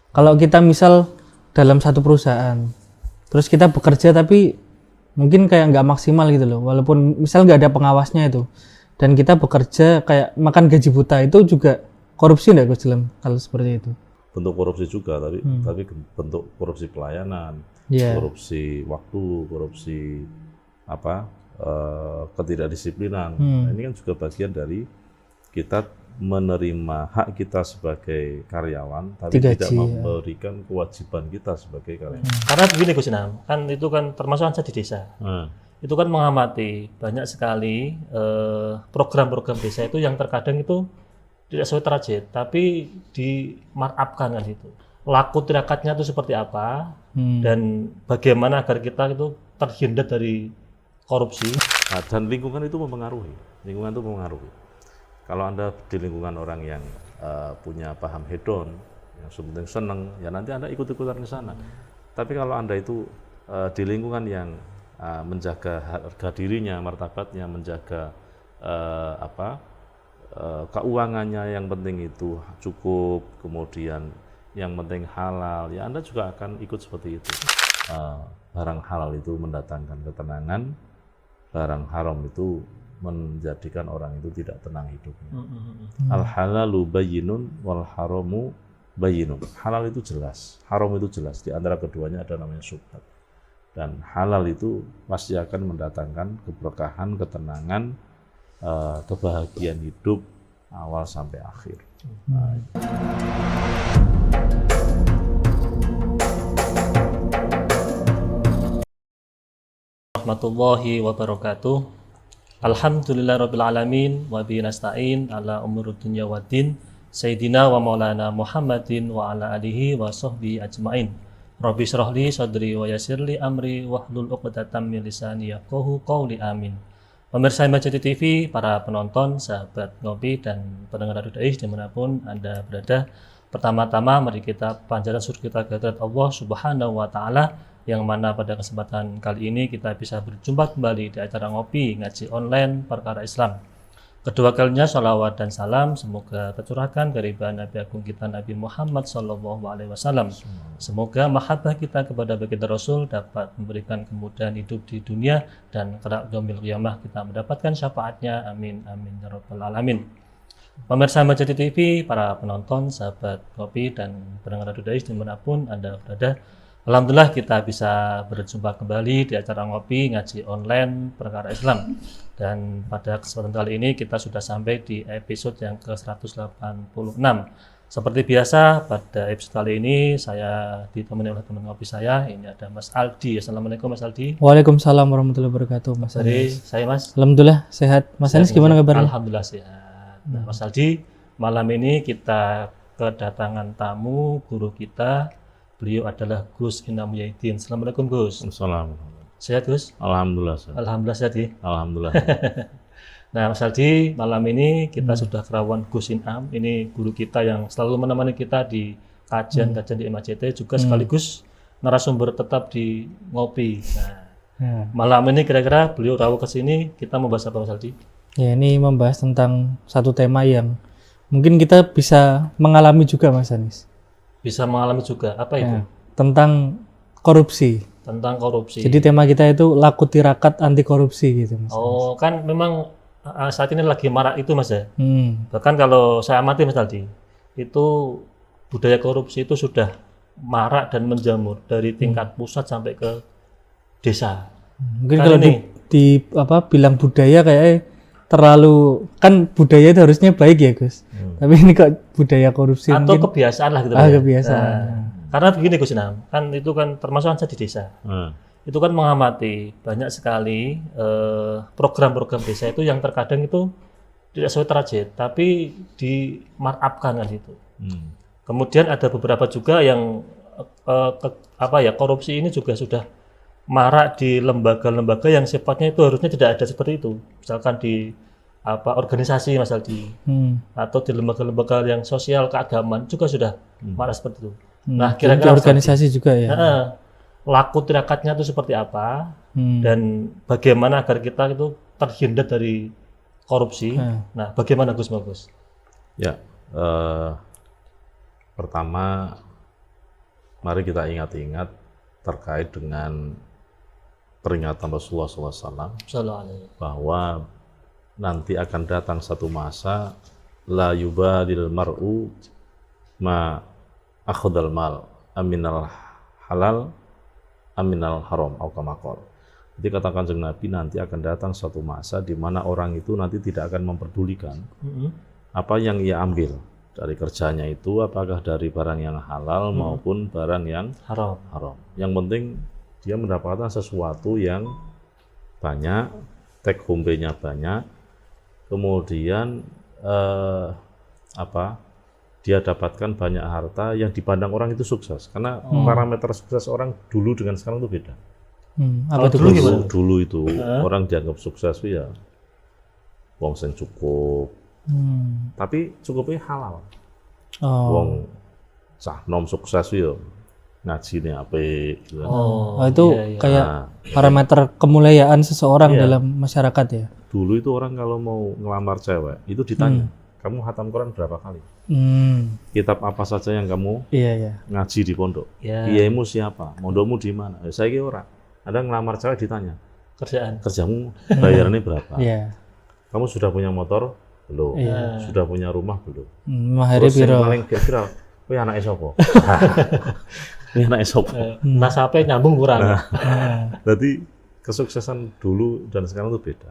Kalau kita misal dalam satu perusahaan, terus kita bekerja tapi mungkin kayak nggak maksimal gitu loh, walaupun misal nggak ada pengawasnya itu, dan kita bekerja kayak makan gaji buta, itu juga korupsi nggak Gus dalam hal seperti itu? Bentuk korupsi juga, tapi bentuk korupsi pelayanan, Iya. korupsi waktu, korupsi ketidakdisiplinan. Nah, ini kan juga bagian dari kita menerima hak kita sebagai karyawan, tapi Digaji, tidak memberikan kewajiban kita sebagai karyawan. Karena begini Gus Inam, kan itu kan termasuk saya di desa. Itu kan mengamati banyak sekali program-program desa itu yang terkadang itu tidak sesuai target, tapi di markup-kan kan itu. Laku tirakatnya itu seperti apa, dan bagaimana agar kita itu terhindar dari korupsi. Nah, dan lingkungan itu mempengaruhi. Lingkungan itu mempengaruhi. Kalau Anda di lingkungan orang yang punya paham hedon, yang sebenarnya senang, ya nanti Anda ikut-ikutan ke sana. Tapi kalau Anda itu di lingkungan yang menjaga harga dirinya, martabatnya, menjaga keuangannya, yang penting itu cukup, kemudian yang penting halal, ya Anda juga akan ikut seperti itu. Barang halal itu mendatangkan ketenangan, barang haram itu menjadikan orang itu tidak tenang hidupnya. Al halalu bayyinun wal haramu bayyinun. Halal itu jelas, haram itu jelas. Di antara keduanya ada namanya syubhat. Dan halal itu pasti akan mendatangkan keberkahan, ketenangan, kebahagiaan hidup awal sampai akhir. Warahmatullahi wabarakatuh. Alhamdulillahirabbil alamin wa bihi nasta'in ala umurud dunya waddin. Sayyidina wa maulana Muhammadin wa ala alihi wa sahbihi ajmain. Rabbi shrah li sadri wa yassir li amri wahlul 'uqdatam min lisani yafqahu qawli amin. Pemirsa Majati TV, para penonton, sahabat ngopi dan pendengar Radio Dais dimanapun Anda berada, pertama-tama mari kita panjatkan syukur kita kehadirat Allah Subhanahu wa taala, yang mana pada kesempatan kali ini kita bisa berjumpa kembali di acara ngopi ngaji online perkara Islam. Kedua kalinya salawat dan salam semoga tercurahkan kehadiran Nabi Agung kita Nabi Muhammad SAW. Semoga mahabbah kita kepada baginda Rasul dapat memberikan kemudahan hidup di dunia, dan kelak yaumil qiyamah kita mendapatkan syafaatnya. Amin amin ya rabbal alamin. Pemirsa Majati TV, para penonton, sahabat kopi dan pendengar Radio Dais dimanapun Anda berada, alhamdulillah kita bisa berjumpa kembali di acara ngopi ngaji online perkara Islam. Dan pada kesempatan kali ini kita sudah sampai di episode yang ke-186. Seperti biasa pada episode kali ini saya ditemani oleh teman ngopi saya. Ini ada Mas Aldi. Assalamualaikum Mas Aldi. Waalaikumsalam warahmatullahi wabarakatuh, Mas Dari Anis. saya Mas. Alhamdulillah sehat. Mas Anis gimana kabarnya? Alhamdulillah sehat. Nah, Mas Aldi, malam ini kita kedatangan tamu guru kita. Beliau adalah Gus Inam Muhyiddin. Assalamualaikum Gus. Assalamualaikum. Sehat Gus? Alhamdulillah. Alhamdulillah sehat ya. Alhamdulillah. Nah Mas Aldi, malam ini kita sudah kerawan Gus Inam. Ini guru kita yang selalu menemani kita di kajian-kajian di MAJT, juga sekaligus narasumber tetap di ngopi. Nah, malam ini kira-kira beliau rawuh ke sini, kita mau bahas apa Mas Aldi? Ya, ini membahas tentang satu tema yang mungkin kita bisa mengalami juga, Mas Anis. Bisa mengalami juga, apa itu? Ya, tentang korupsi. Tentang korupsi. Jadi tema kita itu laku tirakat anti korupsi gitu, Mas. Oh, kan memang saat ini lagi marak itu Mas ya. Hmm. Bahkan kalau saya amati Mas Aldi, itu budaya korupsi itu sudah marak dan menjamur dari tingkat pusat sampai ke desa. Mungkin Kan kalau ini bilang budaya kayak terlalu, kan budaya itu harusnya baik ya Gus. Tapi ini kok budaya korupsi atau mungkin kebiasaan lah gitu. kebiasaan. Karena begini Gus Inam, kan itu kan termasuk saya di desa. Itu kan mengamati banyak sekali program-program desa itu yang terkadang itu tidak sesuai target, tapi di markup-kan kan itu. Kemudian ada beberapa juga yang korupsi ini juga sudah marak di lembaga-lembaga yang sifatnya itu harusnya tidak ada seperti itu. Misalkan di organisasi Mas Aldi, atau di lembaga-lembaga yang sosial keagamaan juga sudah marak seperti itu. Nah, kira-kira organisasi juga ya. Laku tirakatnya itu seperti apa, dan bagaimana agar kita itu terhindar dari korupsi. Nah, bagaimana Gus Bagus? Ya, pertama mari kita ingat-ingat terkait dengan peringatan Rasulullah SAW Sallallahu alaihi. bahwa nanti akan datang satu masa la yubadil mar'u ma akhadal mal aminal halal aminal haram atau kama qala. Jadi katakan Kanjeng Nabi, nanti akan datang suatu masa di mana orang itu nanti tidak akan memperdulikan apa yang ia ambil dari kerjanya itu, apakah dari barang yang halal maupun barang yang Haram. haram. Yang penting dia mendapatkan sesuatu yang banyak, take home pay-nya banyak, kemudian dia dapatkan banyak harta yang dipandang orang itu sukses. Karena parameter sukses orang dulu dengan sekarang itu beda. Apa itu dulu Gus? gimana? Dulu itu orang dianggap sukses ya wong sing cukup, tapi cukupnya halal. Oh. Wong cah nom sukses ya ngaji nih apik gitu. Oh, itu iya, iya. kayak Nah, parameter kemuliaan seseorang Iya. dalam masyarakat ya. dulu itu orang kalau mau ngelamar cewek itu ditanya, kamu hatam Quran berapa kali? Kitab apa saja yang kamu Iya, iya. ngaji di pondok? Ya, Kiaimu siapa? Mondokmu di mana? Saya kira orang. Ada ngelamar cewek ditanya, kerjaan. kerjamu bayarannya berapa? Iya. Kamu sudah punya motor? Belum. Iya. Sudah punya rumah? Belum. Mahari Terus yang piro. paling viral, kowe anake sapa? Ini anake sapa? Nasabah nyambung kurang. Jadi kesuksesan dulu dan sekarang itu beda.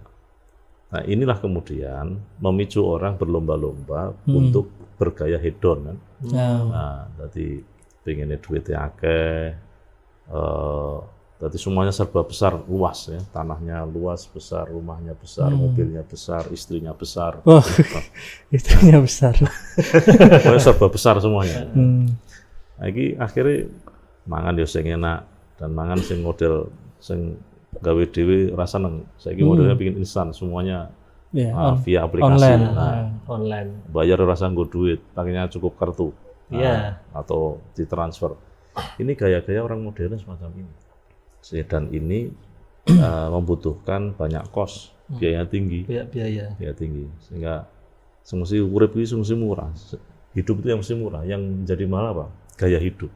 Nah inilah kemudian memicu orang berlomba-lomba untuk bergaya hedon kan. Nah, jadi pengennya duitnya akeh, jadi semuanya serba besar, luas ya, tanahnya luas, besar, rumahnya besar, mobilnya besar, istrinya besar, Wah, istrinya besar. pokoknya serba besar semuanya. Lagi akhirnya mangan ya sing enak dan mangan sing model sing gawe dhewe rasa seneng. Saiki modelnya bikin instan semuanya Iya, via aplikasi. online. Nah, Online. bayar rasa nggo duit, pakainya cukup kartu. Iya. Atau ditransfer. Ini gaya-gaya orang modern semacam ini. Dan ini membutuhkan banyak kos, biaya tinggi, Biaya. biaya tinggi. Sehingga semesti urip iki semesti murah. Hidup itu yang mesti murah. Yang jadi mahal apa? Gaya hidup.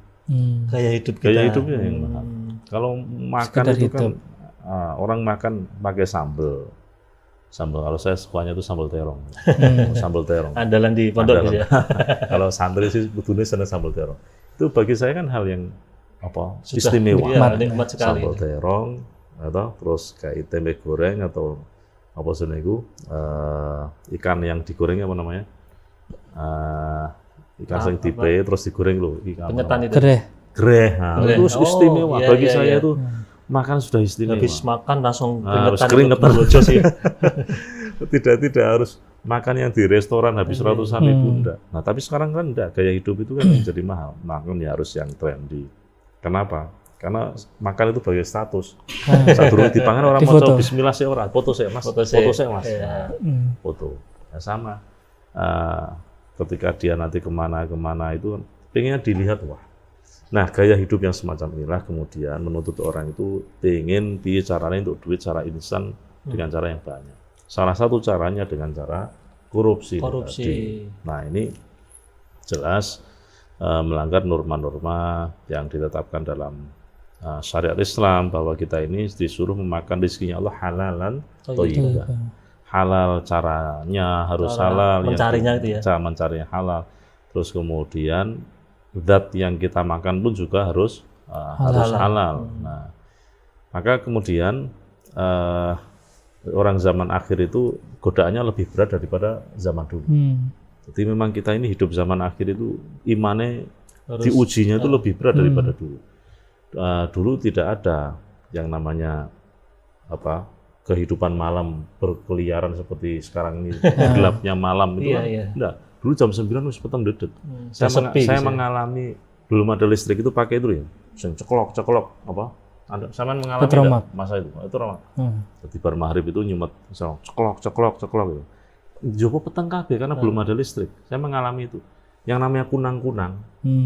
Gaya hidup kita. Gaya hidupnya yang mahal. Kalau makan Sekedar itu hidup. kan orang makan pakai sambal. Sambal, kalau saya sukanya itu sambal terong. Sambal terong. Andalan di pondok Andalan. gitu ya. Kalau santri sih betulnya senang sambal terong. Itu bagi saya kan hal yang Sudah, istimewa. iya, nikmat sekali. Sambal terong atau terus kayak tempe goreng atau apa sih itu ikan yang digoreng apa namanya? Ikan yang tipe terus digoreng loh. Ikan Penyetan itu. Gereh. Greh. Nah, Greh. itu Oh, istimewa. iya, Bagi iya, saya iya. itu makan sudah istimewa. Habis makan langsung Harus keringetan. keringetan. Itu bojo sih. tidak harus makan yang di restoran habis ratusan ribu enggak. Nah tapi sekarang kan enggak, gaya hidup itu kan jadi mahal, makan ya harus yang trendy. Kenapa? Karena makan itu bagai status. Saat dulu dipangan orang mau coba Bismillah sih orang, foto saya mas, foto saya mas, Iya. nah, foto. Ya sama. Ketika dia nanti kemana itu pengennya dilihat wah. Nah gaya hidup yang semacam inilah kemudian menuntut orang itu pengen caranya untuk duit secara instan dengan cara yang banyak. Salah satu caranya dengan cara korupsi. Tadi. Nah ini jelas melanggar norma-norma yang ditetapkan dalam syariat Islam bahwa kita ini disuruh memakan rezekinya Allah halalan thayyibah. Halal caranya harus halal. Mencarinya itu ya. Cara mencarinya halal. Terus kemudian zat yang kita makan pun juga harus halal. Nah, maka kemudian orang zaman akhir itu godaannya lebih berat daripada zaman dulu. Jadi memang kita ini hidup zaman akhir itu imannya diujinya itu lebih berat daripada dulu. Dulu tidak ada yang namanya kehidupan malam berkeliaran seperti sekarang ini gelapnya malam itu kan enggak. Dulu jam 9 wis peteng dedet. Saya mengalami belum ada listrik itu pakai itu ya. Sing ceklok apa? Sama mengalami masa itu ramah. Jadi bar maghrib itu nyumet ceklok gitu. Jopo peteng kabeh karena belum ada listrik. Saya mengalami itu. Yang namanya kunang-kunang.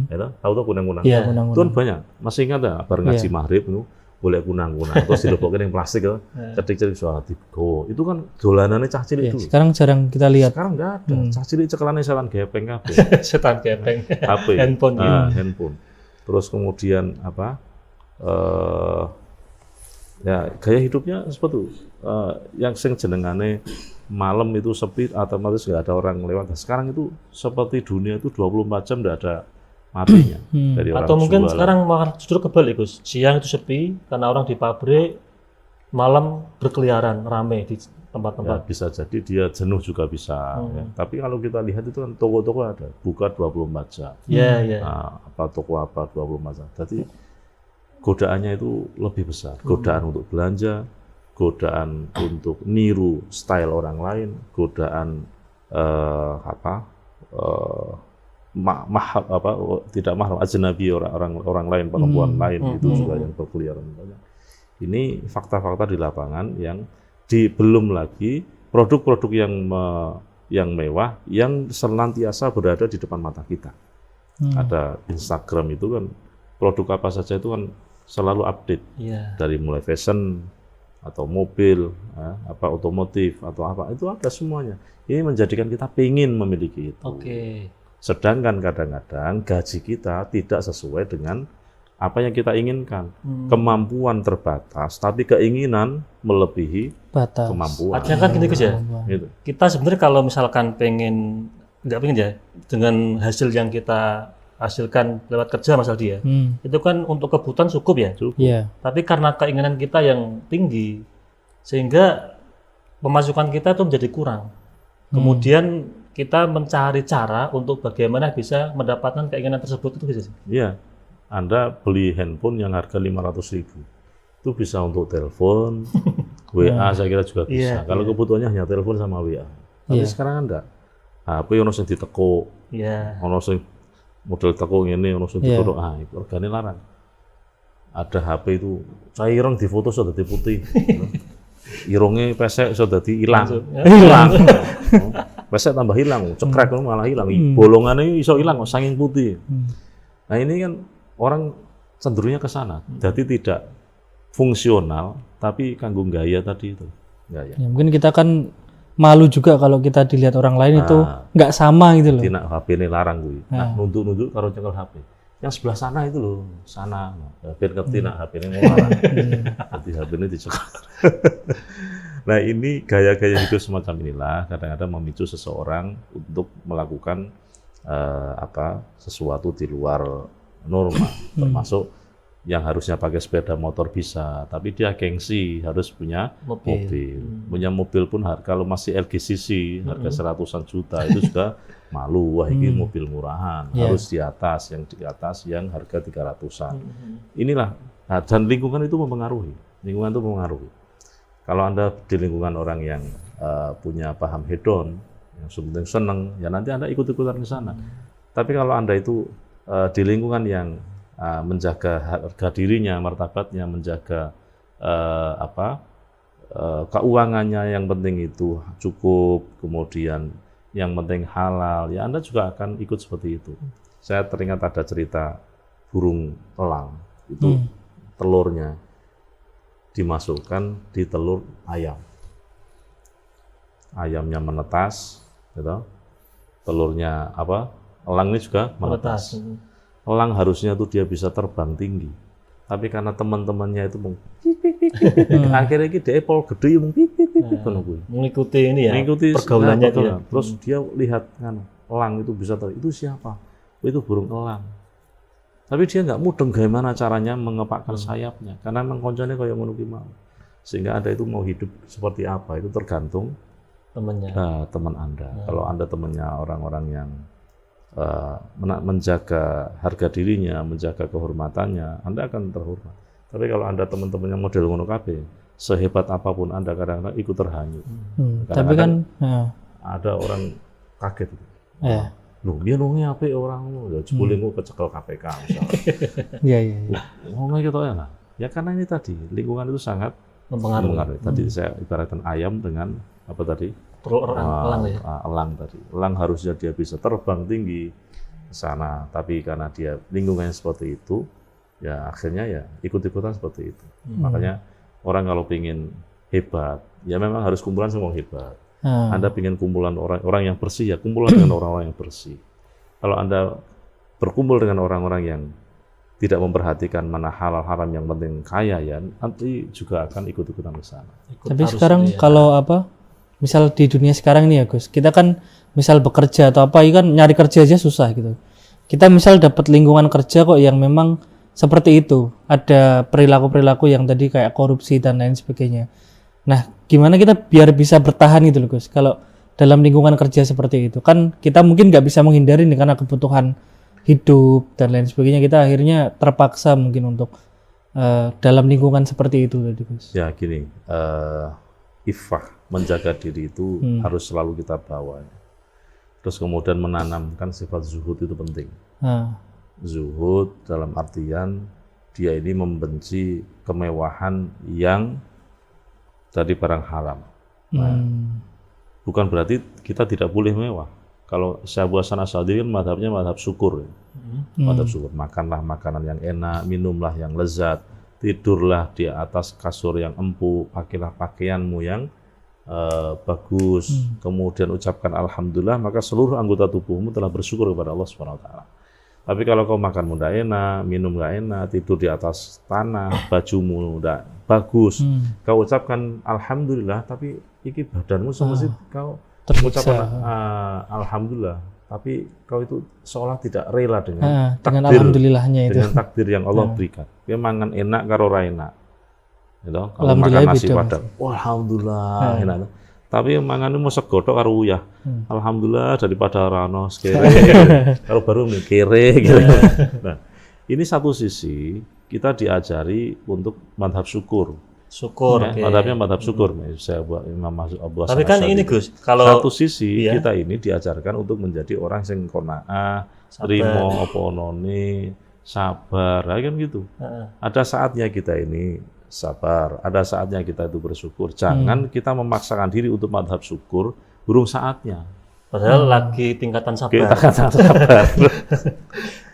Ya tahu tuh kunang-kunang. Iya, Itu kan banyak. Masih ingat ya bar ngaji maghrib itu boleh kunang-kunang terus dilebokin yang plastik ya. Cedik-cedik soal digo. Itu kan dolanannya cah cilik dulu. Sekarang jarang kita lihat. Sekarang enggak ada. Cah cilik cekelane setan gepeng kabeh. Setan gepeng. HP. Handphone. Handphone. terus kemudian apa, ya gaya hidupnya seperti itu. Yang sing jenengane malam itu sepi, otomatis nggak ada orang lewat. Nah, sekarang itu seperti dunia itu 24 jam nggak ada matinya dari orang Atau mungkin jualan. sekarang malah justru kebalik Gus, siang itu sepi karena orang di pabrik, malam berkeliaran rame di Ya, tempat-tempat. bisa jadi dia jenuh juga bisa. Ya. Tapi kalau kita lihat itu kan toko-toko ada buka 24 jam. Iya, iya. Nah, apa toko apa 24 jam. Jadi godaannya itu lebih besar. Godaan untuk belanja, godaan untuk niru style orang lain, godaan tidak mahram, ajnabi orang lain, perempuan lain itu juga yang berkeliaran banyak. Ini fakta-fakta di lapangan yang belum lagi produk-produk yang mewah yang senantiasa berada di depan mata kita. Ada Instagram itu kan produk apa saja itu kan selalu update, Iya. dari mulai fashion atau mobil, apa otomotif atau apa, itu ada semuanya. Ini menjadikan kita pengen memiliki itu. Oke. Sedangkan kadang-kadang gaji kita tidak sesuai dengan apa yang kita inginkan. Kemampuan terbatas, tapi keinginan melebihi Batas. kemampuan. Artinya kan gini Gus ya, Gitu. kita sebenarnya kalau misalkan nggak pengen ya, dengan hasil yang kita hasilkan lewat kerja Mas Aldi ya, itu kan untuk kebutuhan cukup ya. Cukup. Iya. Tapi karena keinginan kita yang tinggi, sehingga pemasukan kita itu menjadi kurang. Kemudian kita mencari cara untuk bagaimana bisa mendapatkan keinginan tersebut, itu bisa sih. Iya. Anda beli handphone yang harga 500.000, itu bisa untuk telepon, WA saya kira juga bisa. Kalau kebutuhannya hanya telepon sama WA. Tapi sekarang enggak. HP ono sing ditekuk, Iya. ono sing model tekuk ngene, ono sing difoto, itu regane larang. Ada HP itu caireng difoto sudah dadi putih. Irunge pesek sudah dadi ilang. Hilang. Pesek tambah hilang, cekrek malah hilang. Bolongannya iso hilang saking putih. Nah, ini kan orang cenderungnya ke sana. Jadi tidak fungsional, tapi kanggo gaya tadi itu. Gaya. Ya, mungkin kita kan malu juga kalau kita dilihat orang lain itu nggak sama gitu loh. Tina HP ini larang gue. Nah, nunduk-nunduk karo nyekel HP. Yang sebelah sana itu loh, sana. Nah, biar ngerti nak HP ini mau larang. Jadi HP ini dicekel. Nah, ini gaya-gaya hidup semacam inilah kadang-kadang memicu seseorang untuk melakukan sesuatu di luar norma, termasuk yang harusnya pakai sepeda motor bisa, tapi dia gengsi harus punya mobil. Punya mobil pun kalau masih LGCC harga 100-an juta itu juga malu. Wah, ini mobil murahan, harus di atas yang harga 300-an. Inilah, dan lingkungan itu mempengaruhi. Kalau Anda di lingkungan orang yang punya paham hedon, yang penting seneng, ya nanti Anda ikut-ikutan ke sana. Tapi kalau Anda itu di lingkungan yang menjaga harga dirinya, martabatnya, menjaga keuangannya, yang penting itu cukup, kemudian yang penting halal, ya Anda juga akan ikut seperti itu. Saya teringat ada cerita burung elang, itu telurnya dimasukkan di telur ayam. Ayamnya menetas, gitu. Telurnya elang ini juga menetas. Elang harusnya tuh dia bisa terbang tinggi, tapi karena teman-temannya itu akhirnya dia pol gede mengikuti ini ya, mengikuti pergaulannya dia. Terus dia lihat kan elang itu bisa itu siapa? Itu burung elang. Tapi dia nggak mudeng bagaimana caranya mengepakkan sayapnya, karena memang koncone kayak ngono ki mau. Sehingga Anda itu mau hidup seperti apa itu tergantung temannya. Teman Anda. Kalau Anda temannya orang-orang yang menjaga harga dirinya, menjaga kehormatannya, Anda akan terhormat. Tapi kalau Anda teman-temannya model ngono kabeh, sehebat apapun Anda kadang-kadang ikut terhanyut. Tapi kan ada orang kaget. Ya. Loh, dia nunggu apa orang ya jebule engko kecekel KPK misalnya. Iya. Ngomong gitu ya lah. Ya karena ini tadi lingkungan itu sangat mempengaruhi. Tadi saya ibaratkan ayam dengan apa tadi? Elang ya. Elang tadi. Elang harusnya dia bisa terbang tinggi ke sana, tapi karena dia lingkungannya seperti itu, ya akhirnya ya ikut-ikutan seperti itu. Makanya orang kalau ingin hebat, ya memang harus kumpulan semua hebat. Anda ingin kumpulan orang yang bersih, ya kumpulan dengan orang-orang yang bersih. Kalau Anda berkumpul dengan orang-orang yang tidak memperhatikan mana halal haram, yang penting kaya ya, nanti juga akan ikut-ikutan ke sana. Tapi sekarang kalau misal di dunia sekarang ini ya Gus, kita kan misal bekerja atau apa, kan nyari kerja aja susah gitu. Kita misal dapat lingkungan kerja kok yang memang seperti itu, ada perilaku-perilaku yang tadi kayak korupsi dan lain sebagainya. Nah, gimana kita biar bisa bertahan gitu loh Gus, kalau dalam lingkungan kerja seperti itu? Kan kita mungkin nggak bisa menghindari nih karena kebutuhan hidup dan lain sebagainya, kita akhirnya terpaksa mungkin untuk dalam lingkungan seperti itu tadi Gus. Ya gini, iffah, menjaga diri itu harus selalu kita bawa. Terus kemudian menanamkan sifat zuhud itu penting. Zuhud dalam artian dia ini membenci kemewahan yang dari barang haram. Bukan berarti kita tidak boleh mewah. Kalau Syekh Hasan Asy'adili kan madhabnya madhab syukur. Madhab syukur, makanlah makanan yang enak, minumlah yang lezat, tidurlah di atas kasur yang empuk, pakailah pakaianmu yang bagus, kemudian ucapkan alhamdulillah, maka seluruh anggota tubuhmu telah bersyukur kepada Allah Subhanahu wa taala. Tapi kalau kau makan mudah enak, minum nggak enak, tidur di atas tanah, bajumu udah bagus, kau ucapkan alhamdulillah, tapi iki badanmu semesti kau mengucapkan alhamdulillah, tapi kau itu seolah tidak rela dengan takdir, alhamdulillahnya itu, dengan takdir yang Allah berikan. Dia mangan enak karo ora enak. Gitu. Kalau makan nasi padang, alhamdulillah enak. Tapi mangan mau segodok karo uyah. Alhamdulillah daripada rano sekere. Kalau baru nih kere gitu. Nah, ini satu sisi kita diajari untuk madhab syukur. Syukur. Ya, madhabnya madhab syukur. Saya buat Imam Abu Hasan. Tapi kan ini Gus, kalau satu sisi kita ini diajarkan untuk menjadi orang yang qanaah, trimo apa onone, sabar, kan gitu. Ada saatnya kita ini sabar, ada saatnya kita itu bersyukur. Jangan kita memaksakan diri untuk madhab syukur, burung saatnya. Padahal lagi tingkatan sabar. Tingkatan sabar.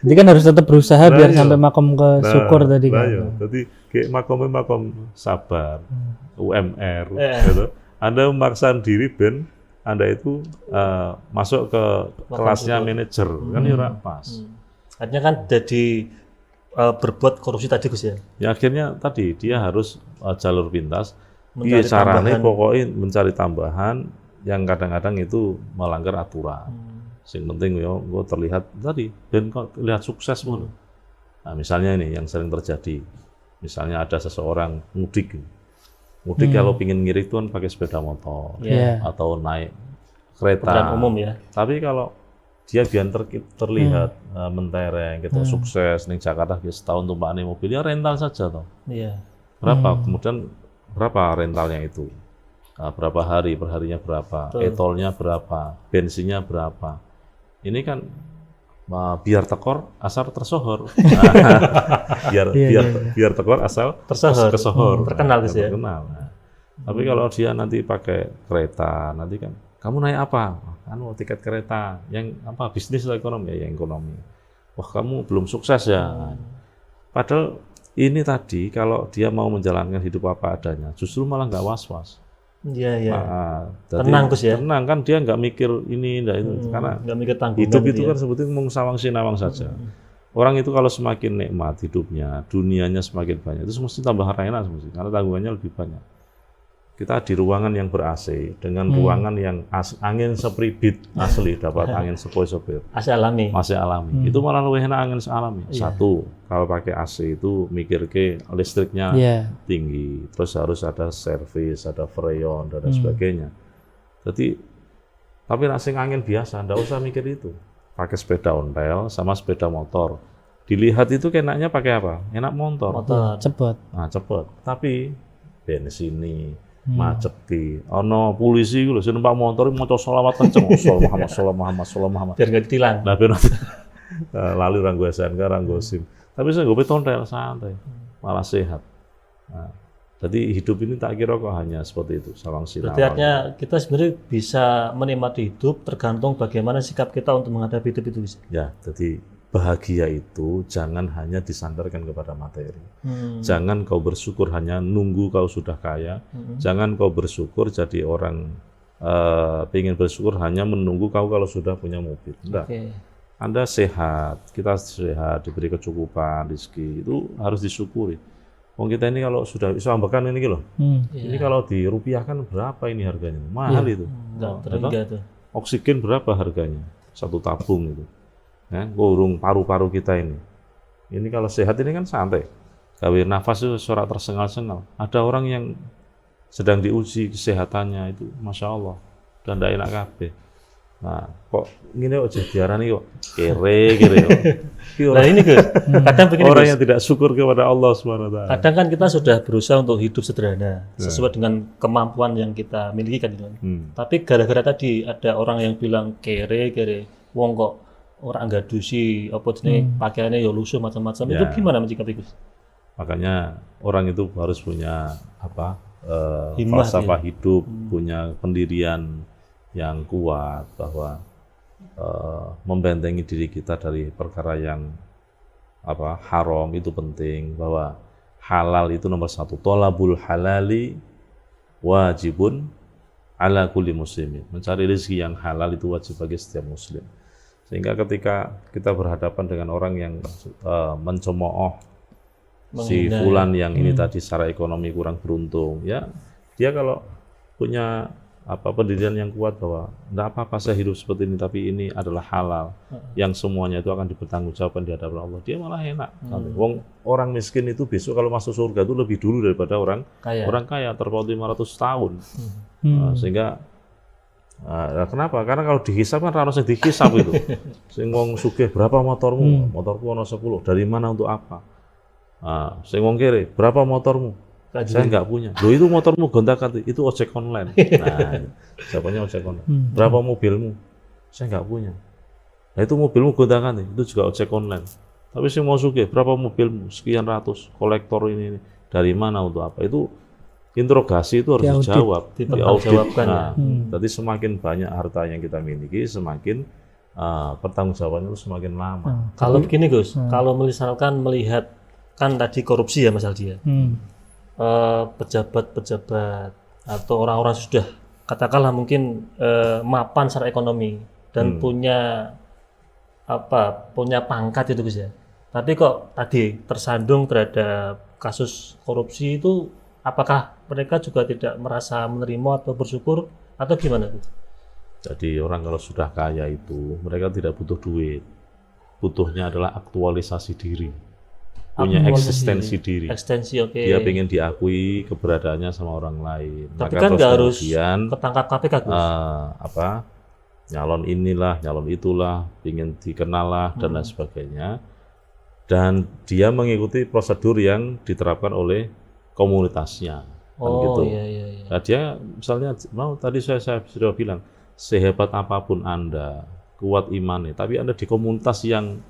Jadi kan harus tetap berusaha biar sampai makom ke syukur tadi kan. Jadi kayak makom sabar, UMR, gitu. Anda memaksakan diri ben Anda itu masuk ke kelasnya manajer, kan ya pas. Artinya kan jadi berbuat korupsi tadi Gus ya? Ya akhirnya tadi dia harus jalur pintas. Iya caranya pokoknya mencari tambahan yang kadang-kadang itu melanggar aturan. Yang penting yo, gue terlihat tadi dan kok terlihat sukses mulu. Nah misalnya ini yang sering terjadi, misalnya ada seseorang mudik kalau pingin ngirit tuh kan pakai sepeda motor atau naik kereta umum ya. Tapi kalau dia biar terlihat mentereng, gitu sukses ning Jakarta setahun tumpaknya mobilnya rental saja toh. Berapa? Kemudian berapa rentalnya itu? Berapa hari, perharinya berapa, etolnya berapa, bensinnya berapa. Ini kan biar tekor asal tersohor. biar tekor asal tersohor. Terkenal gitu ya. Terkenal. Tapi kalau dia nanti pakai kereta, nanti kan kamu naik apa? Anu tiket kereta yang apa? Bisnis atau ekonomi? Ya, yang ekonomi. Wah, kamu belum sukses ya. Padahal ini tadi kalau dia mau menjalankan hidup apa adanya, justru malah nggak was-was. Iya. Tenang Gus ya. Tenang kan dia nggak mikir ini, nggak itu, karena nggak mikir tanggungan. Hidup itu kan sebetulnya mung sawang sinawang saja. Orang itu kalau semakin nikmat hidupnya, dunianya semakin banyak, itu mesti tambah enak semesti, karena tanggungannya lebih banyak. Kita di ruangan yang ber-AC dengan ruangan yang angin sepribit asli, dapat angin sepoi-sepoi. AC alami. AC alami. Itu malah lebih enak angin alami. Satu, kalau pakai AC itu mikir ke listriknya tinggi, terus harus ada servis, ada freon dan sebagainya. Jadi tapi asing angin biasa, ndak usah mikir itu. Pakai sepeda ontel sama sepeda motor. Dilihat itu enaknya pakai apa? Enak motor. Cepet. Nah, cepet. Tapi bensini maceti, ono polisi gue sih numpak motor mau sholawat kenceng, Sallallahu Muhammad, biar nggak ditilang. Nah, biar lalu ranggo SNK, ranggo SIM. Tapi saya gue tontel santai, malah sehat. Nah, jadi hidup ini tak kira kok hanya seperti itu, sawang sinawang. Berarti artinya kita sebenarnya bisa menikmati hidup tergantung bagaimana sikap kita untuk menghadapi hidup itu. Ya, jadi bahagia itu jangan hanya disandarkan kepada materi. Jangan kau bersyukur hanya nunggu kau sudah kaya. Jangan kau bersyukur jadi orang pengen bersyukur hanya menunggu kau kalau sudah punya mobil. Enggak. Anda sehat, kita sehat, diberi kecukupan, rezeki, itu harus disyukuri. Wong kita ini kalau sudah bisa ambekan ini loh, ini kalau dirupiahkan berapa ini harganya? Mahal itu. Terhingga tuh. Oksigen berapa harganya? 1 tabung itu. Ya, urung paru-paru kita ini. Ini kalau sehat ini kan santai. Gawe nafas itu suara tersengal-sengal. Ada orang yang sedang diuji kesehatannya itu, Masya Allah, dan tidak enak kabeh. Nah, kok ini kok diarani kok kere kok. Nah ini Gus, kadang begini Orang Gus. yang tidak syukur kepada Allah SWT. Kadang kan kita sudah berusaha untuk hidup sederhana sesuai dengan kemampuan yang kita miliki kan gitu. Tapi gara-gara tadi ada orang yang bilang kere, wong kok orang nggak dusi, apa jenis pakaiannya ya lusuh macam-macam. Itu gimana mencikapi Gus? Makanya orang itu harus punya Himmah, falsafah hidup, punya pendirian yang kuat bahwa membentengi diri kita dari perkara yang haram itu penting, bahwa halal itu nomor 1. Thalabul halali wajibun ala kulli muslimin. Mencari rezeki yang halal itu wajib bagi setiap muslim. Sehingga ketika kita berhadapan dengan orang yang mencemooh si fulan yang ini tadi secara ekonomi kurang beruntung, ya dia kalau punya pendirian yang kuat bahwa tidak apa-apa saya hidup seperti ini, tapi ini adalah halal yang semuanya itu akan dipertanggungjawabkan di hadapan Allah, dia malah enak. Wong orang miskin itu besok kalau masuk surga itu lebih dulu daripada orang kaya terpaut 500 tahun. Sehingga kenapa? Karena kalau dihisab kan harus dihisab itu. Sing wong sugih berapa motormu? Motorku ono 10. Dari mana untuk apa? Sing wong kere berapa motormu? Saya nggak punya. Loh itu motormu gonta-ganti, itu ojek online. Nah, siapanya ojek online. Berapa mobilmu? Saya nggak punya. Nah itu mobilmu gonta-ganti, itu juga ojek online. Tapi saya mau sugih, berapa mobilmu? Sekian ratus, kolektor ini. Dari mana untuk apa? Itu interogasi itu harus dijawab. Dipertanggungjawabkan. Nah, jadi semakin banyak harta yang kita miliki, semakin pertanggungjawabannya itu semakin lama. Kalau begini Gus, kalau misalkan melihat kan tadi korupsi ya Mas Aldi ya. Pejabat-pejabat atau orang-orang sudah katakanlah mungkin mapan secara ekonomi dan punya pangkat itu Gus ya. Tapi kok tadi tersandung terhadap kasus korupsi itu, apakah mereka juga tidak merasa menerima atau bersyukur atau gimana Gus? Jadi orang kalau sudah kaya itu mereka tidak butuh duit, butuhnya adalah aktualisasi diri. Punya eksistensi diri. Dia pengen diakui keberadaannya sama orang lain. Tapi maka kan nggak harus kemudian ketangkap KPK Gus. Nyalon inilah, nyalon itulah, pengen dikenal lah dan lain sebagainya. Dan dia mengikuti prosedur yang diterapkan oleh komunitasnya. Gitu. Iya. Nah, dia misalnya tadi saya sudah bilang, sehebat apapun Anda, kuat imannya, tapi Anda di komunitas yang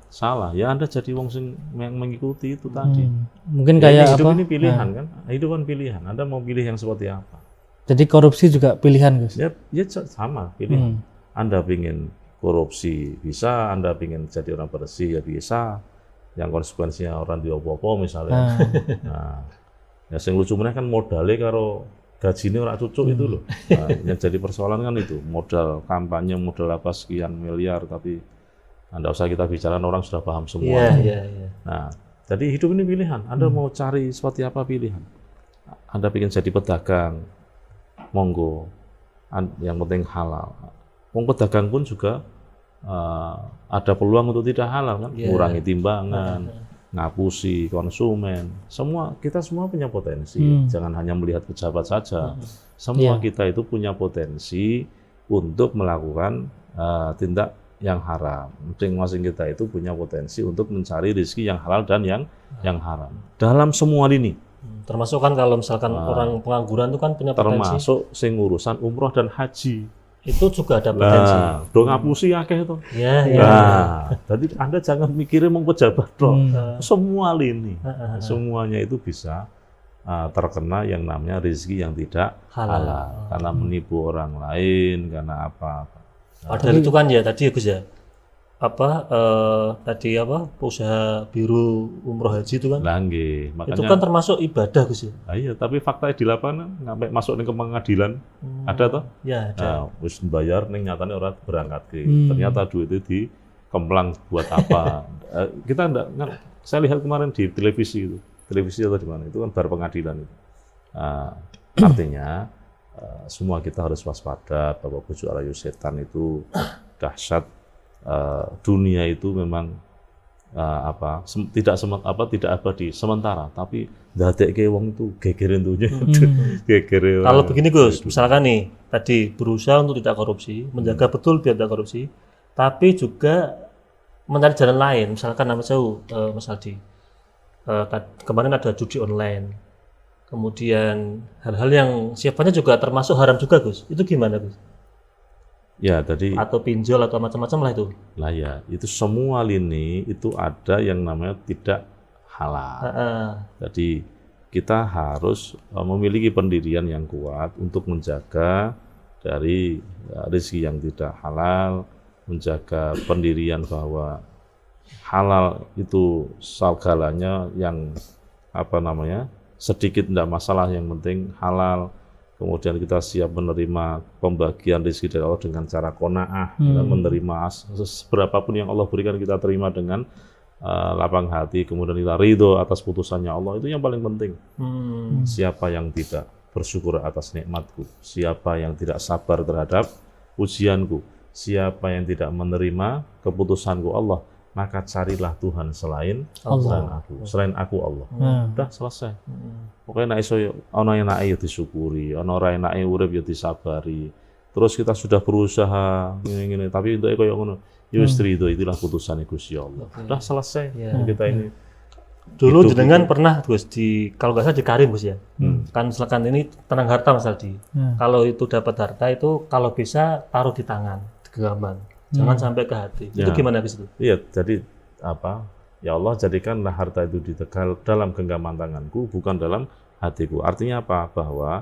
salah, ya Anda jadi wong sing yang mengikuti itu tadi. Mungkin ya, kayak hidup ini pilihan kan? Hidup kan pilihan. Anda mau pilih yang seperti apa? Jadi korupsi juga pilihan, Gus. Ya sama pilihan. Anda pingin korupsi bisa, Anda pingin jadi orang bersih ya bisa. Yang konsekuensinya orang diopo-opo misalnya. Nah, ya sing lucu meneh kan modalnya karo gajinya orang cucuk itu loh. Nah, yang jadi persoalan kan itu, modal kampanye, modal apa sekian miliar, tapi Anda usah kita bicara, orang sudah paham semua. Iya. Nah, jadi hidup ini pilihan. Anda mau cari seperti apa pilihan. Anda ingin jadi pedagang, monggo. Yang penting halal. Wong pedagang pun juga ada peluang untuk tidak halal kan, mengurangi timbangan, ngapusi konsumen. Kita semua punya potensi. Jangan hanya melihat pejabat saja. Semua kita itu punya potensi untuk melakukan tindak yang haram. Masing-masing kita itu punya potensi untuk mencari rezeki yang halal dan yang haram. Dalam semua lini. Termasuk kan kalau misalkan orang pengangguran itu kan punya potensi. Termasuk sing urusan umroh dan haji. Itu juga ada potensi. Do ngapusi akeh itu. Jadi Anda jangan mikirin mau pejabat dong. Semua lini. Semuanya itu bisa terkena yang namanya rezeki yang tidak halal. Karena menipu orang lain, karena apa. Padahal itu kan ya tadi ya Gus ya, usaha biru umroh haji itu kan, makanya itu kan termasuk ibadah Gus ya. Iya, tapi faktanya di lapangan sampai masuk ke pengadilan ada toh? Ya ada. Wis bayar ning nyatane ora berangkat ke. Ternyata duit itu kemplang buat apa? Kita enggak, saya lihat kemarin di televisi atau di mana itu kan bar pengadilan itu. Artinya semua kita harus waspada bahwa bujuk rayu setan itu dahsyat. Dunia itu memang tidak abadi sementara, tapi dadekke wong itu gegerin dunia. Gegerin. Kalau begini Gus, misalkan nih tadi berusaha untuk tidak korupsi, menjaga betul biar tidak korupsi, tapi juga mencari jalan lain, misalkan Mas Aldi, kemarin ada judi online, kemudian hal-hal yang sifatnya juga termasuk haram juga Gus, itu gimana Gus? Ya, tadi Atau pinjol atau macam-macam lah itu. lah ya, itu semua lini itu ada yang namanya tidak halal. Jadi kita harus memiliki pendirian yang kuat untuk menjaga dari rezeki yang tidak halal, menjaga pendirian bahwa halal itu segalanya, yang sedikit tidak masalah, yang penting halal. Kemudian kita siap menerima pembagian rezeki dari Allah dengan cara qanaah, dan menerima seberapapun yang Allah berikan kita terima dengan lapang hati, kemudian kita ridho atas putusannya Allah, itu yang paling penting. Siapa yang tidak bersyukur atas nikmatku, siapa yang tidak sabar terhadap ujianku, siapa yang tidak menerima keputusanku Allah, maka carilah Tuhan selain aku Allah. Udah selesai. Pokoknya nek iso ana enake ya disyukuri, ana ora enake urip ya disabari. Terus kita sudah berusaha ngene tapi entuke koyo ngono, ya wis ridho, itulah putusan Gusti Allah. Udah selesai. Kita ini dulu jenengan pernah Gus kalau nggak salah di Karim Gus ya. Kan misalkan ini tenang harta Mas Aldi. Kalau itu dapat harta itu kalau bisa taruh di tangan, di genggaman. Jangan sampai ke hati. Itu gimana Gus itu? Iya, jadi ya Allah jadikanlah harta itu di dalam genggaman tanganku, bukan dalam hatiku. Artinya apa? Bahwa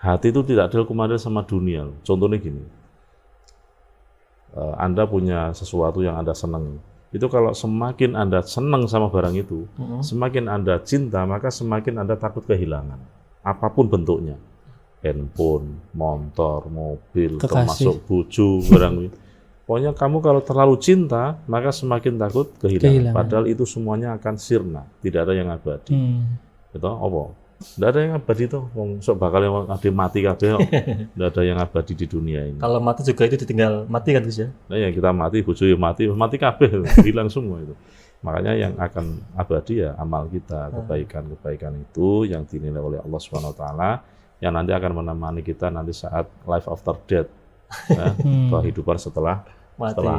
hati itu tidak terkomando sama dunia. Contohnya gini, Anda punya sesuatu yang Anda senang. Itu kalau semakin Anda senang sama barang itu, semakin Anda cinta, maka semakin Anda takut kehilangan. Apapun bentuknya. Handphone, motor, mobil, termasuk bojo, barang itu. Pokoknya kamu kalau terlalu cinta, maka semakin takut kehilangan. Padahal itu semuanya akan sirna, tidak ada yang abadi. Itu apa? Tidak ada yang abadi tuh. Sok bakal yang ada mati kabeh. Tidak ada yang abadi di dunia ini. Kalau mati juga itu ditinggal mati kan Gus ya? Nah, yang kita mati, bojo ya mati kabeh, hilang semua itu. Makanya yang akan abadi ya amal kita, kebaikan-kebaikan itu yang dinilai oleh Allah Subhanahu wa taala, yang nanti akan menemani kita nanti saat life after death, ya, kehidupan setelah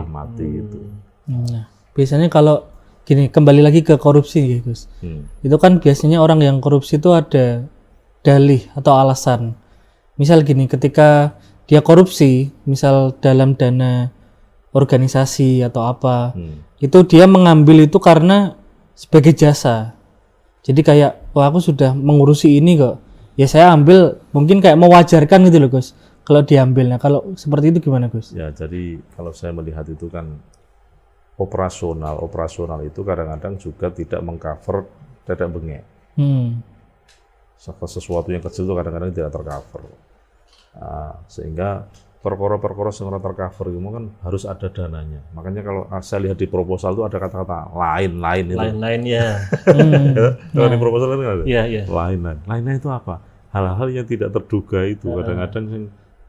mati itu. Nah, biasanya kalau gini, kembali lagi ke korupsi ya Gus, itu kan biasanya orang yang korupsi itu ada dalih atau alasan. Misal gini, ketika dia korupsi, misal dalam dana organisasi atau apa, itu dia mengambil itu karena sebagai jasa. Jadi kayak, wah aku sudah mengurusi ini kok, ya saya ambil, mungkin kayak mewajarkan gitu loh Gus, kalau diambil. Nah kalau seperti itu gimana Gus? Ya jadi kalau saya melihat itu kan operasional itu kadang-kadang juga tidak mengcover dadak bengek. Sesuatu yang kecil itu kadang-kadang tidak tercover. Sehingga perkara-perkara yang tercover itu kan harus ada dananya. Makanya kalau saya lihat di proposal itu ada kata-kata lain-lain itu. Lain-lain ya. Kalau di proposal itu ada. Iya. Lain-lain itu apa? Hal-hal yang tidak terduga itu kadang-kadang yang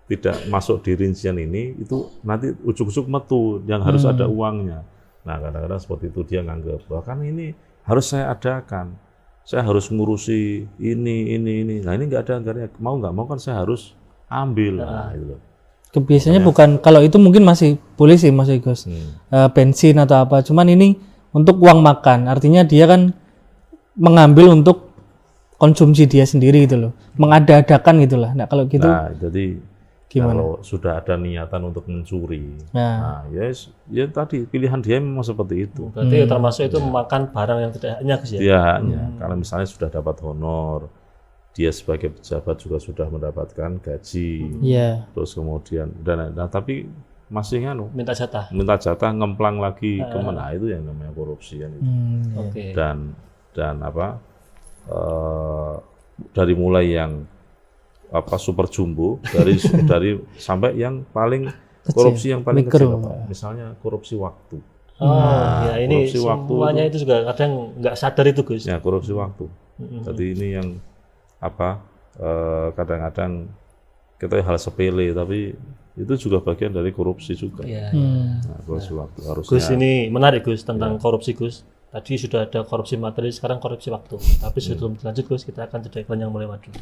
tidak masuk di rincian ini itu nanti ujuk-ujuk metu yang harus ada uangnya. Nah kadang-kadang seperti itu dia nganggap bahkan ini harus saya adakan, saya harus ngurusi ini. Nah ini nggak ada anggarannya, mau nggak mau kan saya harus ambil. Nah itu loh. Biasanya bukan, kalau itu mungkin masih boleh sih Mas Gus, bensin atau apa. Cuman ini untuk uang makan, artinya dia kan mengambil untuk konsumsi dia sendiri gitu loh, mengada-adakan gitulah. Nah kalau gitu, jadi gimana? Kalau sudah ada niatan untuk mencuri, ya tadi pilihan dia memang seperti itu. Berarti termasuk itu memakan barang yang tidak haknya Gus ya? Tidak haknya, karena misalnya sudah dapat honor, dia sebagai pejabat juga sudah mendapatkan gaji, terus kemudian tapi masih minta jatah ngemplang lagi kemana, itu yang namanya korupsi kan itu. Dan apa dari mulai yang super jumbo dari sampai yang paling Korupsi yang paling mikro. kecil apa? Misalnya korupsi waktu. Ya ini korupsi waktu semuanya itu juga kadang nggak sadar itu Gus. Ya, korupsi waktu. Jadi ini yang kadang-kadang kita hal sepele, tapi itu juga bagian dari korupsi juga. Ya. Nah, korupsi waktu harusnya. Gus ini menarik Gus tentang korupsi Gus. Tadi sudah ada korupsi materi, sekarang korupsi waktu. Tapi sebelum lanjut Gus, kita akan jeda iklan yang melewat dulu.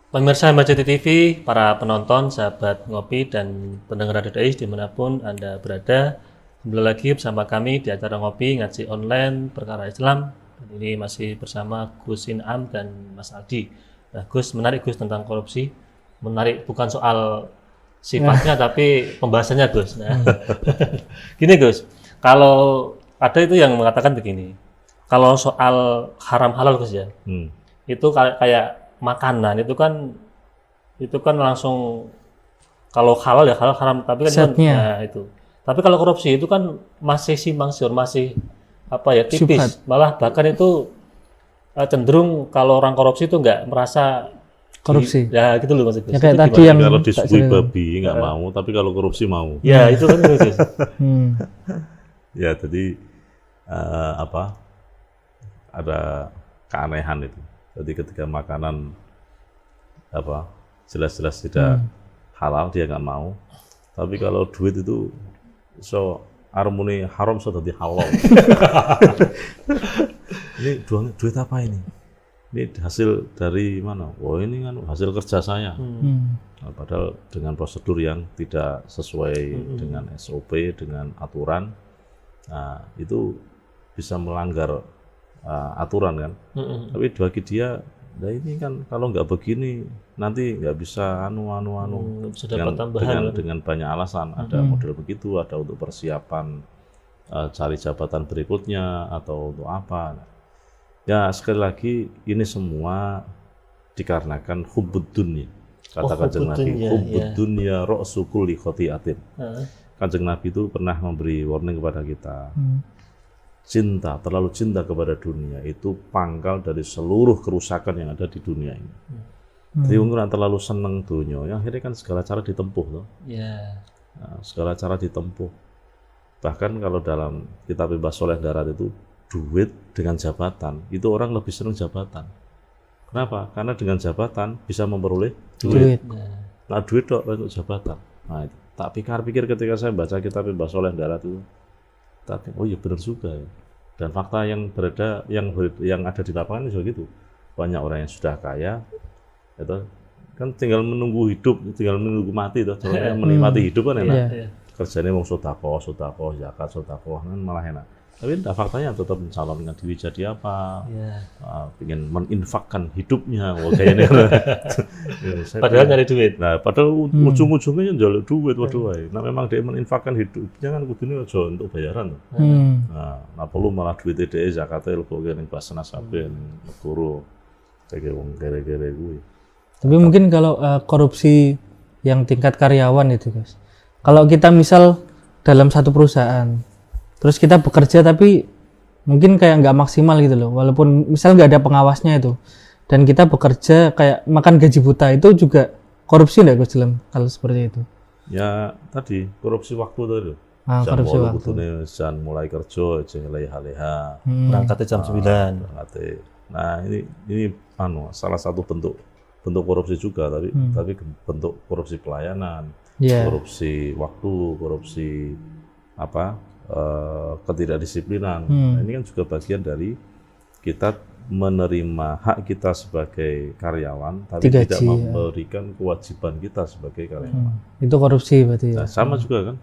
Pemirsa Majeti TV, para penonton, sahabat ngopi, dan pendengar Radio Dais dimanapun Anda berada, kembali lagi bersama kami di acara ngopi ngaji online perkara Islam. Dan ini masih bersama Gus Inam dan Mas Aldi. Nah, Gus, menarik Gus tentang korupsi. Menarik bukan soal sifatnya, tapi pembahasannya Gus. Nah, gini Gus, kalau ada itu yang mengatakan begini, kalau soal haram halal Gus ya, itu kayak makanan itu kan langsung, kalau halal ya halal, haram tapi kan nah, itu. Tapi kalau korupsi itu kan masih simpang siur, masih tipis. Syubhat. Malah bahkan itu cenderung kalau orang korupsi itu nggak merasa Korupsi. Ya gitu loh maksudnya. Ya kayak tadi yang kalau disuguhi babi nggak mau, tapi kalau korupsi mau. Ya itu kan Gus. Ya, jadi ada keanehan itu. Jadi ketika makanan jelas-jelas tidak halal, dia nggak mau. Tapi kalau duit itu harmoni haram sudah di halal. Ini duit apa ini? Ini hasil dari mana? Wah, ini kan hasil kerja saya. Nah, padahal dengan prosedur yang tidak sesuai dengan SOP, dengan aturan, nah itu bisa melanggar aturan kan. Tapi bagi dia, nah ini kan kalau nggak begini nanti nggak bisa bisa dapat tambahan dengan banyak alasan. Ada model begitu, ada untuk persiapan cari jabatan berikutnya atau untuk apa. Ya sekali lagi ini semua dikarenakan hubbud dunya. Kata Kanjeng Nabi, hubbud dunya ra'su kulli khati'atin. Kanjeng Nabi itu pernah memberi warning kepada kita. Terlalu cinta kepada dunia itu pangkal dari seluruh kerusakan yang ada di dunia ini. Jadi orang terlalu senang dunia, yang akhirnya kan segala cara ditempuh, toh. Nah, segala cara ditempuh. Bahkan kalau dalam kitab Bebas Soleh Darat itu duit dengan jabatan, itu orang lebih senang jabatan. Kenapa? Karena dengan jabatan bisa memperoleh duit. Nah, duit dok untuk jabatan. Nah, itu. Tak pikir ketika saya baca kitab Bebas Soleh Darat itu. Tapi oh iya benar juga ya. Dan fakta yang ada di lapangan juga gitu. Banyak orang yang sudah kaya, itu kan tinggal menunggu hidup, tinggal menunggu mati, menikmati hidup kan enak. Kerjanya mau sodakoh, zakat, kan malah enak. Tapi faktanya tetap mencalonkan diri jadi apa, ingin meninfakkan hidupnya, kayaknya. Padahal nyari duit. Nah, padahal ujung-ujungnya njaluk duit, waduh. Nah, memang dia meninfakkan hidupnya kan kudune aja untuk bayaran. Nah, perlu malah duit dia zakate lego kene basna saben guru kayak wong kere-kere kuwi. Tapi mungkin kalau korupsi yang tingkat karyawan itu, Guys. Kalau kita misal dalam satu perusahaan, terus kita bekerja tapi mungkin kayak nggak maksimal gitu loh, walaupun misal nggak ada pengawasnya itu, dan kita bekerja kayak makan gaji buta, itu juga korupsi nggak Gus dalam kalau seperti itu? Ya tadi korupsi waktu tadi. Korupsi waktu. Jangan mulai kerja, jangan leha-leha. Berangkatnya jam 9. Nah ini salah satu bentuk korupsi juga, tapi bentuk korupsi pelayanan, korupsi waktu, korupsi ketidakdisiplinan. Nah, ini kan juga bagian dari kita menerima hak kita sebagai karyawan, tapi Digaji, tidak memberikan kewajiban kita sebagai karyawan. Itu korupsi berarti ya. Nah, sama juga kan,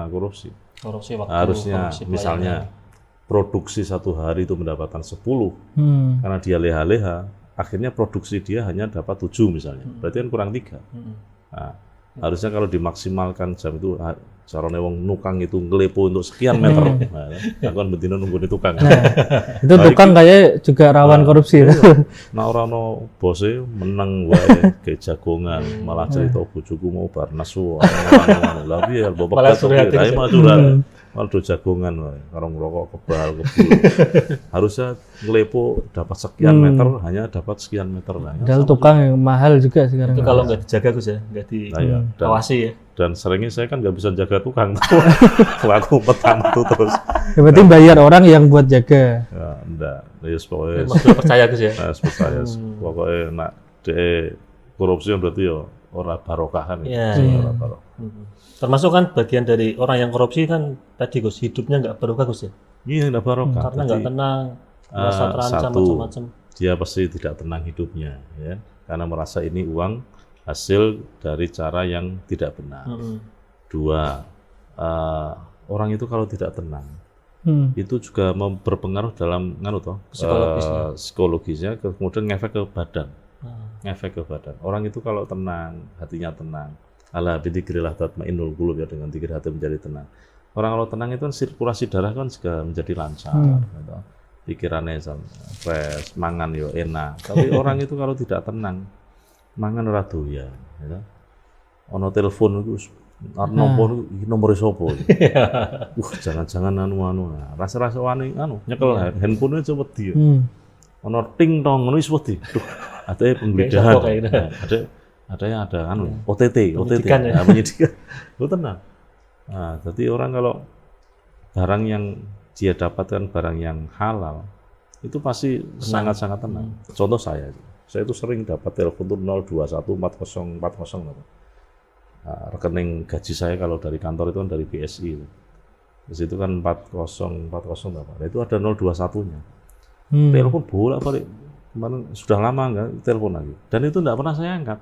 korupsi. Korupsi waktu, Harusnya korupsi misalnya produksi satu hari itu mendapatkan 10, karena dia leha-leha, akhirnya produksi dia hanya dapat 7 misalnya, berarti kan kurang 3. Nah, harusnya kalau dimaksimalkan jam itu, carane wong nukang itu ngelepo untuk sekian meter. Nah, aku kan bentino nunggu di tukang. Itu tukang kayak juga rawan korupsi. Nah ora ono bose menang wae ke jagongan, malah cerita bojoku mau bar nesu. Lah piye bapak Malah surhatin. ae malah curhat. Malah do jagongan wae, karo ngerokok kebal. Harusnya ngelepo dapat sekian meter, hanya dapat sekian meter lah. Padahal tukang yang mahal juga sekarang. Itu kalau nggak dijaga Gus ya, nggak diawasi ya. Dan seringnya saya kan nggak bisa jaga tukang. Aku pertama tuh terus. Ya, berarti bayar orang yang buat jaga. Ya, enggak. Ya pokoknya Maksudnya percaya Gus ya. percaya. Pokoknya nak de korupsi berarti ya ora barokahan Iya, ya. Ora barokah. Termasuk kan bagian dari orang yang korupsi kan tadi Gus, hidupnya nggak barokah Gus ya. Iya, enggak barokah. Karena nggak tenang, merasa terancam satu, macam-macam. dia pasti tidak tenang hidupnya, ya, karena merasa ini uang hasil dari cara yang tidak benar. Dua, orang itu kalau tidak tenang, itu juga berpengaruh dalam psikologisnya, kemudian ngefek ke badan. Ngefek ke badan. Orang itu kalau tenang, hatinya tenang. Ala bidzikrillah tatmainnul qulub, ya, dengan zikir hati menjadi tenang. Orang kalau tenang itu kan sirkulasi darah kan juga menjadi lancar. Gitu. Pikirannya fresh, mangan yo enak. Tapi orang itu kalau tidak tenang, mangan ora doyan, gitu. Ono telepon itu nomor sopo. Jangan-jangan anu. Rasa-rasa wani nyekel handphone itu wedi. Ono ting tong ngono wis wedi. Duh, ada penggeledahan. Ada yang ada OTT, Ya? penyidikan. Lu tenang. Nah, jadi orang kalau barang yang dia dapatkan barang yang halal, itu pasti sangat-sangat tenang. Contoh saya itu sering dapat telepon tuh 02140404. Nah, rekening gaji saya kalau dari kantor itu kan dari BSI. Di situ kan 4040 apa. Nah, itu ada 021-nya. Telepon bolak-balik. Kemarin sudah lama nggak telepon lagi. Dan itu nggak pernah saya angkat.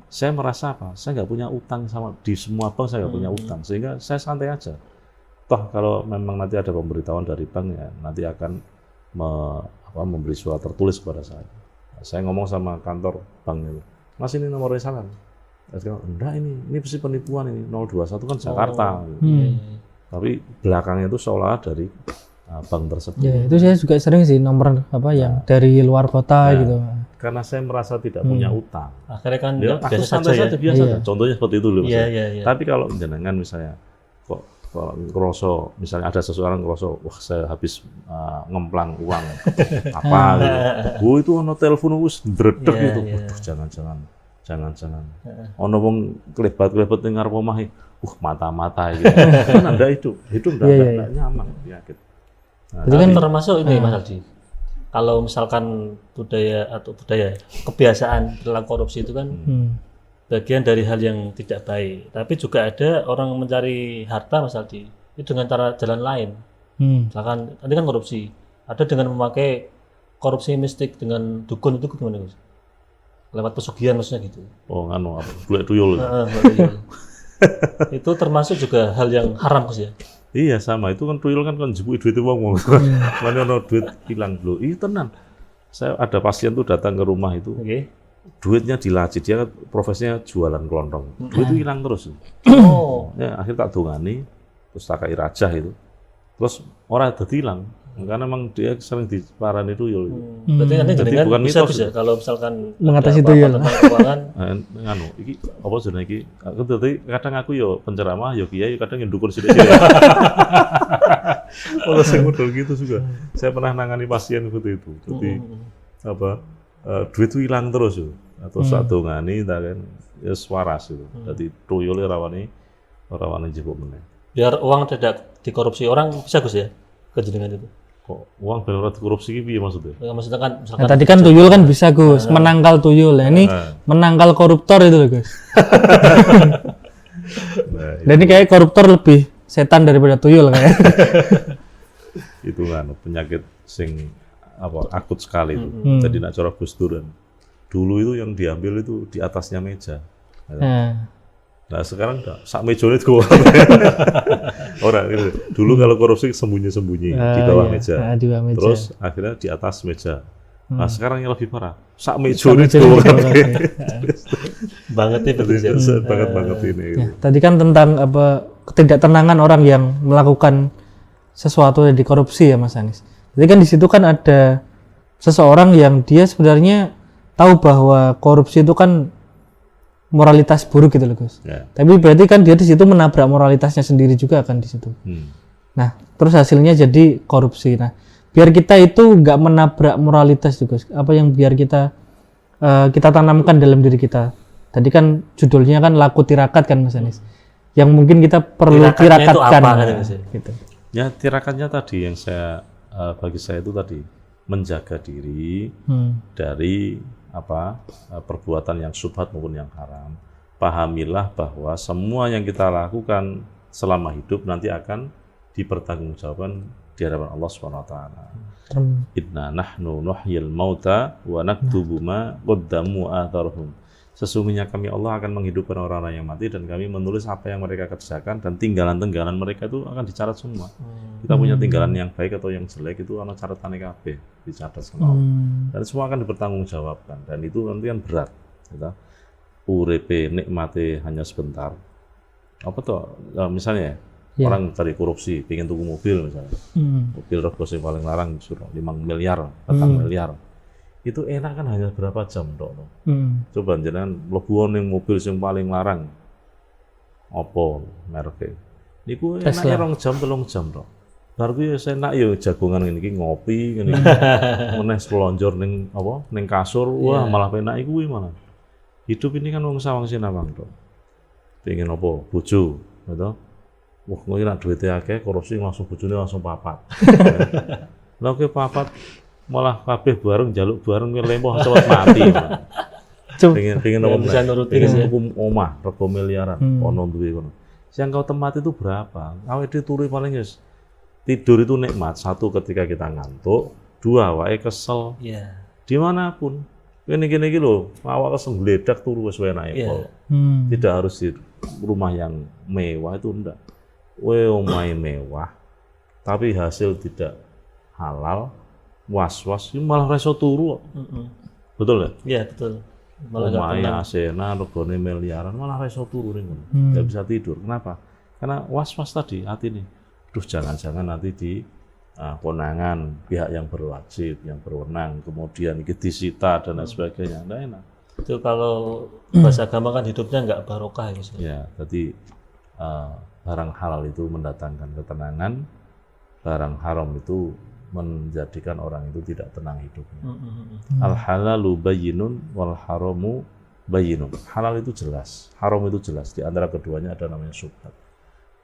Saya merasa apa? Saya nggak punya utang sama di semua bank, saya nggak punya utang, sehingga saya santai aja. Toh kalau memang nanti ada pemberitahuan dari bank, ya nanti akan memberi surat tertulis kepada saya. Saya ngomong sama kantor bank itu, Mas ini nomornya salah. Enggak, ini pasti penipuan, ini 021 kan Jakarta. Tapi belakangnya itu seolah dari bank tersebut. Ya, itu saya juga sering sih nomor yang dari luar kota gitu. Karena saya merasa tidak punya utang. Akhirnya kan aku santai saja, biasa. Contohnya seperti itu loh. Iya. Tapi kalau jenengan misalnya kok ngeroso, misalnya ada seseorang ngeroso, wah saya habis ngemplang uang apa gitu. Itu ono telepon wis ndredeg gitu. Waduh, jangan. Ono wong klebat-klebat ning ngarep omahe. Mata-mata gitu. Kan Anda hidup enggak nyaman, yakin. Nah, itu kan termasuk ini Mas Aldi. Kalau misalkan budaya kebiasaan perilaku korupsi itu kan bagian dari hal yang tidak baik. Tapi juga ada orang mencari harta Mas Aldi itu dengan cara jalan lain. Misalkan tadi kan korupsi, ada dengan memakai korupsi mistik dengan dukun, itu gimana Gus? Lewat pesugihan maksudnya gitu. Oh golek tuyul. Itu termasuk juga hal yang haram Gus ya. Iya sama, itu kan tuyul kan jebuki duit wong. Mana ono duit hilang dulu. Iya tenan. Saya ada pasien tuh datang ke rumah itu. Duitnya dilaci, dia kan profesinya jualan kelontong. Duit itu hilang terus. Ya akhirnya tak dongani, terus tak kai rajah itu. Terus orang dadi hilang. Karena memang dia sering diparani tuyul. Berarti nanti dengan bukan bisa mitos. Bisa kalau misalkan mengatasi tuyul. Iki apa jenenge iki? Aku dadi kadang aku yo penceramah, yo kiai, kadang yang dukun sithik. Kalau saya model gitu juga. Saya pernah nangani pasien seperti itu. Jadi duit itu hilang terus yo. Atau saat dongani kan ya waras itu. Jadi tuyule rawane jebuk meneh. Biar uang tidak dikorupsi orang bisa Gus ya? Kejenengan itu. Kok uang benar dikorupsi piye maksudnya? Ya, maksudnya kan misalkan tadi kan tuyul kan bisa Gus, menangkal tuyul. Ini menangkal koruptor itu loh Gus. Dan ini kayak koruptor lebih setan daripada tuyul kayak. Itu kan penyakit sing akut sekali itu. Jadi nak cara Gus Dur, dulu itu yang diambil itu di atasnya meja. Nah sekarang enggak, sak mejone itu orang itu. Dulu kalau korupsi sembunyi-sembunyi di bawah meja. Di bawah meja. Terus akhirnya di atas meja. Nah sekarang yang lebih parah, sak mejone itu. Banget nih Banget ini. Ya, tadi kan tentang ketidaktenangan orang yang melakukan sesuatu yang dikorupsi ya Mas Anies. Jadi kan di situ kan ada seseorang yang dia sebenarnya tahu bahwa korupsi itu kan moralitas buruk gitu loh Gus. Ya. Tapi berarti kan dia di situ menabrak moralitasnya sendiri juga kan di situ. Nah, terus hasilnya jadi korupsi. Nah, biar kita itu nggak menabrak moralitas juga. Apa yang biar kita tanamkan dalam diri kita. Tadi kan judulnya kan laku tirakat kan Mas Anies. Yang mungkin kita perlu tirakatkan. Gitu. Ya tirakatnya tadi yang bagi saya itu tadi menjaga diri dari perbuatan yang syubhat maupun yang haram. Pahamilah bahwa semua yang kita lakukan selama hidup nanti akan dipertanggungjawabkan di hadapan Allah SWT. Inna nahnu nuhyil mauta wa naktubu ma qaddamu atharuhum. Sesungguhnya kami Allah akan menghidupkan orang-orang yang mati dan kami menulis apa yang mereka kerjakan dan tinggalan-tinggalan mereka itu akan dicatat semua. Kita punya tinggalan yang baik atau yang jelek itu ana catatannya kabeh dicatat semua. Dan semua akan dipertanggungjawabkan dan itu nanti kan berat. Gitu. Uripe nikmate hanya sebentar. Apa tuh? Misalnya orang cari korupsi, pengen tuku mobil misalnya. Mobil rego sing paling larang suruh 5 miliar, 4 miliar. Itu enak kan hanya berapa jam dok. Coba jangan mlebu ning mobil yang paling larang. Apa mereke? Niku enaknya 2 jam 3 jam dok. Baru kuwi enak ya jagongan ngene iki ngopi ngene. Meneh selonjor ning ning kasur, wah malah penak iku kuwi malah. Hidup ini kan wong sawang sinawang dok. Pengen apa? Bojo, gitu. Wah, ngono nek duwite akeh korupsi langsung bojone langsung 4. Lah oke 4 malah kabeh bareng jaluk bareng lempoh cepet mati. Pengen apa bisa nurutin pengen tuku omah rego miliaran ono duwe kono. Yang kau tempat itu berapa? Awake dhewe turu paling ya tidur itu nikmat. 1 ketika kita ngantuk, 2 awake kesel. Dimanapun. Gini iki lho, awak kesel gledak turu wis enake kok. Tidak harus di rumah yang mewah itu enggak. Omahe mewah tapi hasil tidak halal. Was-was ini malah reso turu. Betul ya? Iya betul. Malah Omahnya asena regane miliaran malah reso turu ning ngono. Enggak bisa tidur. Kenapa? Karena was-was tadi hati nih. Duh jangan-jangan nanti di konangan pihak yang berwajib, yang berwenang, kemudian iki disita dan lain sebagainya. Enggak enak. Itu kalau bahasa agama kan hidupnya enggak barokah gitu. Ya, jadi barang halal itu mendatangkan ketenangan, barang haram itu menjadikan orang itu tidak tenang hidupnya. Al halalu bayyinun wal haramu bayyinun. Halal itu jelas, haram itu jelas. Di antara keduanya ada namanya syubhat.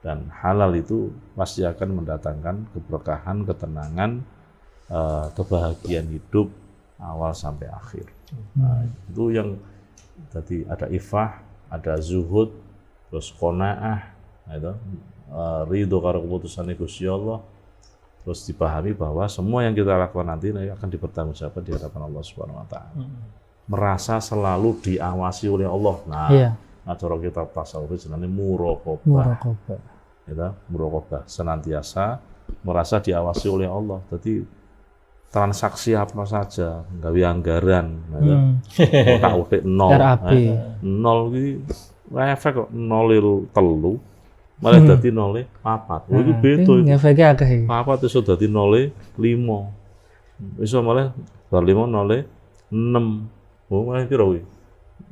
Dan halal itu pasti akan mendatangkan keberkahan, ketenangan, kebahagiaan hidup awal sampai akhir. Nah, itu yang tadi ada ifah, ada zuhud, terus qanaah, itu ridho karo keputusan Gusti Allah. Terus dipahami bahwa semua yang kita lakukan nanti akan dipertanggungjawabkan di hadapan Allah Subhanahu wa taala. Merasa selalu diawasi oleh Allah. Nah, cara kita tasawuf jenenge muraqabah. Ya, muraqabah senantiasa merasa diawasi oleh Allah. Jadi transaksi apa saja, gawe anggaran, tak utik 0. RAB. 0 iki efek kok 0,3 malah dadi 0,4. Iku beda iki. Efeke akeh iki. 4 iso dadi 0,5. Iso malah bar 5 0,6. Oh, malah piro kuwi?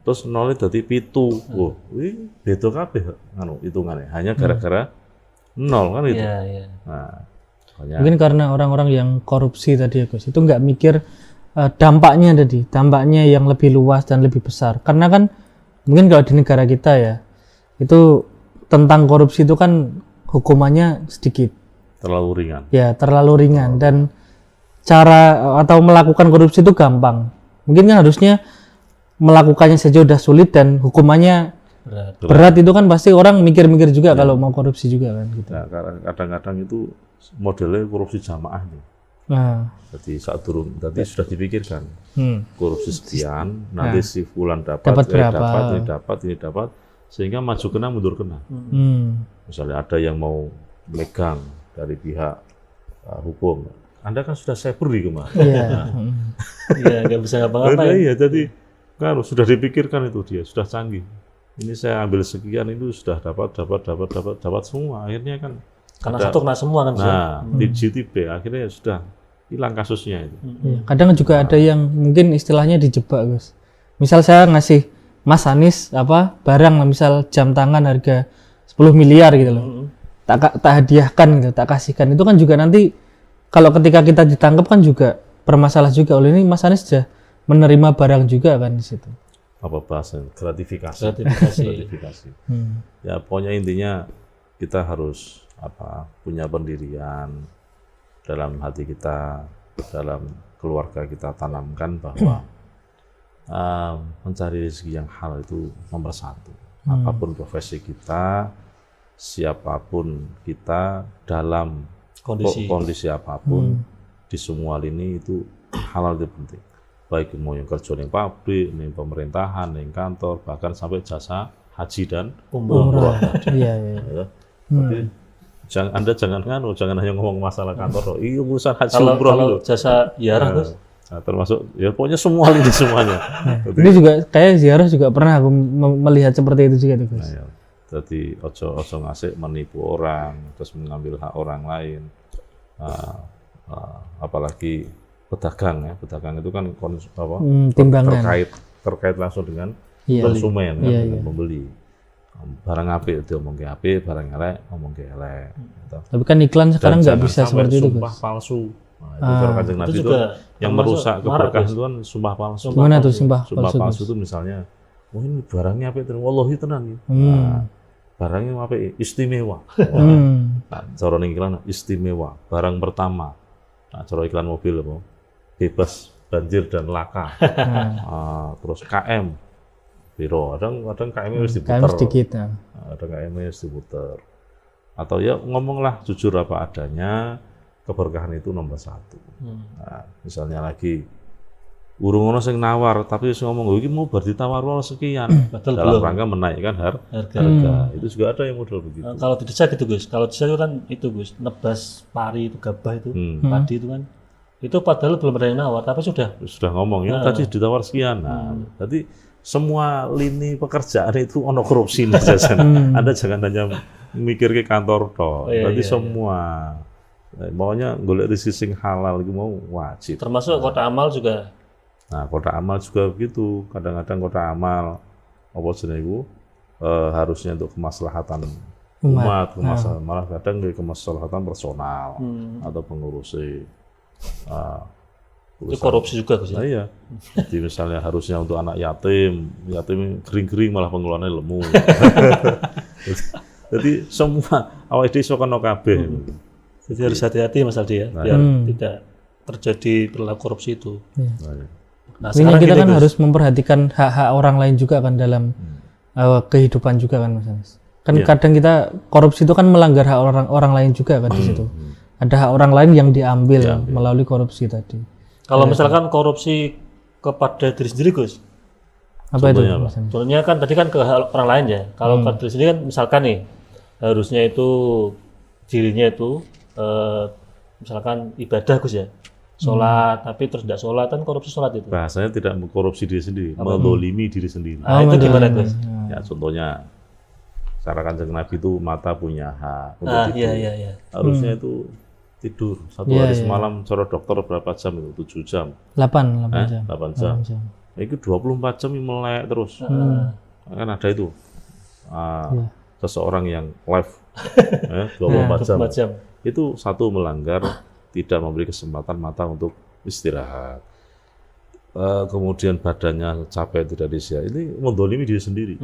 Terus 0 dadi 7. Oh, kuwi beda kabeh hitungane. Hanya gara-gara 0 kan itu. Iya. Nah, mungkin karena orang-orang yang korupsi tadi ya Gus, itu nggak mikir dampaknya tadi, dampaknya yang lebih luas dan lebih besar. Karena kan mungkin kalau di negara kita ya, itu tentang korupsi itu kan hukumannya sedikit. Terlalu ringan. Ya, terlalu ringan. Dan cara atau melakukan korupsi itu gampang. Mungkin kan harusnya melakukannya saja udah sulit dan hukumannya Berat itu kan pasti orang mikir-mikir juga kalau mau korupsi juga kan gitu. Nah, kadang-kadang itu modelnya korupsi jamaah nih. Nah, Jadi saat turun tadi sudah dipikirkan korupsi sekian, Nah. nanti si fulan dapat, Dapat berapa? ini dapat, sehingga maju kena mundur kena. Misalnya ada yang mau megang dari pihak hukum, Anda kan sudah cyber di kemarin. Iya. Iya, nggak bisa ngapa-ngapain. Iya, jadi kan sudah dipikirkan itu dia, sudah canggih. Ini saya ambil sekian itu sudah dapat semua. Akhirnya kan Karena satu kena semua kan. nah, TJTB akhirnya sudah hilang kasusnya itu. Iya. Kadang juga ada yang mungkin istilahnya dijebak, Gus. Misal saya ngasih Mas Anies barang lah, misal jam tangan harga 10 miliar gitu loh. Tak hadiahkan gitu, tak kasihkan. Itu kan juga nanti kalau ketika kita ditangkap kan juga bermasalah juga. Oleh ini Mas Anies sudah menerima barang juga kan di situ. Apa bahasanya? Gratifikasi. Gratifikasi. Ya pokoknya intinya kita harus punya pendirian dalam hati kita, dalam keluarga kita tanamkan bahwa mencari rezeki yang halal itu nomor satu. Apapun profesi kita, siapapun kita, dalam kondisi apapun, di semua lini itu halal itu penting. Baik mau yang kerja di pabrik, di pemerintahan, di kantor, bahkan sampai jasa haji dan umroh. Iya. Ya. Jadi, Anda jangan hanya ngomong masalah kantor, iya urusan haji umroh Kalau dulu. jasa ziarah Gus, Nah, termasuk ya pokoknya semua lini semuanya. Ini juga kayak ziarah juga pernah aku melihat seperti itu juga tuh, Gus. Nah, ya. Jadi ojo ngasih menipu orang, terus mengambil hak orang lain. Apalagi pedagang ya, pedagang itu kan timbangan. terkait langsung dengan Iya. konsumen kan, Iya, dengan iya. pembeli. Barang apik itu ngomong ke apik, barang elek ngomong ke elek. Gitu. Tapi kan iklan sekarang nggak bisa sampai seperti itu, sumpah Gus. palsu. Nah, itu kalau Kanjeng Nabi itu juga yang termasuk merusak marak, keberkahan Gus. itu kan sumpah palsu. Gimana tuh sumpah Sumpah palsu, palsu Gus? itu misalnya, oh ini barangnya apik, wallahi tenang gitu. Nah, barangnya apik, istimewa. Nah, cara ning iklan istimewa, barang pertama. Nah, cara iklan mobil apa? Bebas banjir dan laka. Terus KM. Biro, kadang KM-nya harus diputer. KM sedikit. Nah. Ada KM-nya harus diputer. Atau ya ngomonglah jujur apa adanya, keberkahan itu nomor satu. Nah, misalnya lagi urung ono sing nawar, tapi wis ngomong, iki mau bar ditawar sekian. Padahal Dalam belum. rangka menaikkan Harga. harga. Itu juga ada yang model begitu. Kalau di desa gitu Gus, kalau di desa itu kan itu Gus, nebas pari itu gabah itu, padi itu kan, itu padahal belum ada yang nawar, tapi sudah. Sudah ngomong, ya tadi ditawar sekian. Nah, jadi semua lini pekerjaan itu ono korupsi nih, Anda jangan hanya mikir ke kantor toh. Berarti semua. Maunya golek rezeki sing halal itu mau wajib. Termasuk kota amal juga. Nah, kota amal juga begitu. Kadang-kadang kota amal apa jenenge iku harusnya untuk kemaslahatan umat, malah kadang dari kemaslahatan personal atau pengurusi. Itu korupsi juga Gus. Nah, iya. Jadi misalnya harusnya untuk anak yatim kering-kering malah pengelolaannya lemu. Jadi semua awake dhewe iso kena kabeh. Jadi harus hati-hati Mas Aldi ya, biar tidak terjadi perilaku korupsi itu. Nah, Ini kita kan harus memperhatikan hak-hak orang lain juga kan dalam kehidupan juga kan, Mas Anies. Kan kadang kita korupsi itu kan melanggar hak orang lain juga kan di situ. Ada hak orang lain yang diambil melalui korupsi tadi. Kalau misalkan korupsi kepada diri sendiri Gus, Apa itu? Contohnya apa? Mas Anies? contohnya kan tadi kan ke hak orang lain ya. Kalau ke diri sendiri kan misalkan nih, harusnya itu dirinya itu misalkan ibadah Gus ya, sholat tapi terus tidak sholat, kan korupsi sholat itu. Bahasanya tidak mengkorupsi diri sendiri, mendolimi diri sendiri. Nah, itu gimana Gus? Ya contohnya, cara Kanjeng Nabi itu mata punya hak untuk Ah, tidur. iya. Harusnya itu tidur satu hari semalam, cara dokter berapa jam itu? 7 jam, 8 jam. 8 jam. 8 jam. Itu 24 jam melek terus. Kan ada itu seseorang yang live 24 jam. 4 jam. Itu satu melanggar, tidak memberi kesempatan mata untuk istirahat. Kemudian badannya capek tidak disiap. Ini mendolimi diri sendiri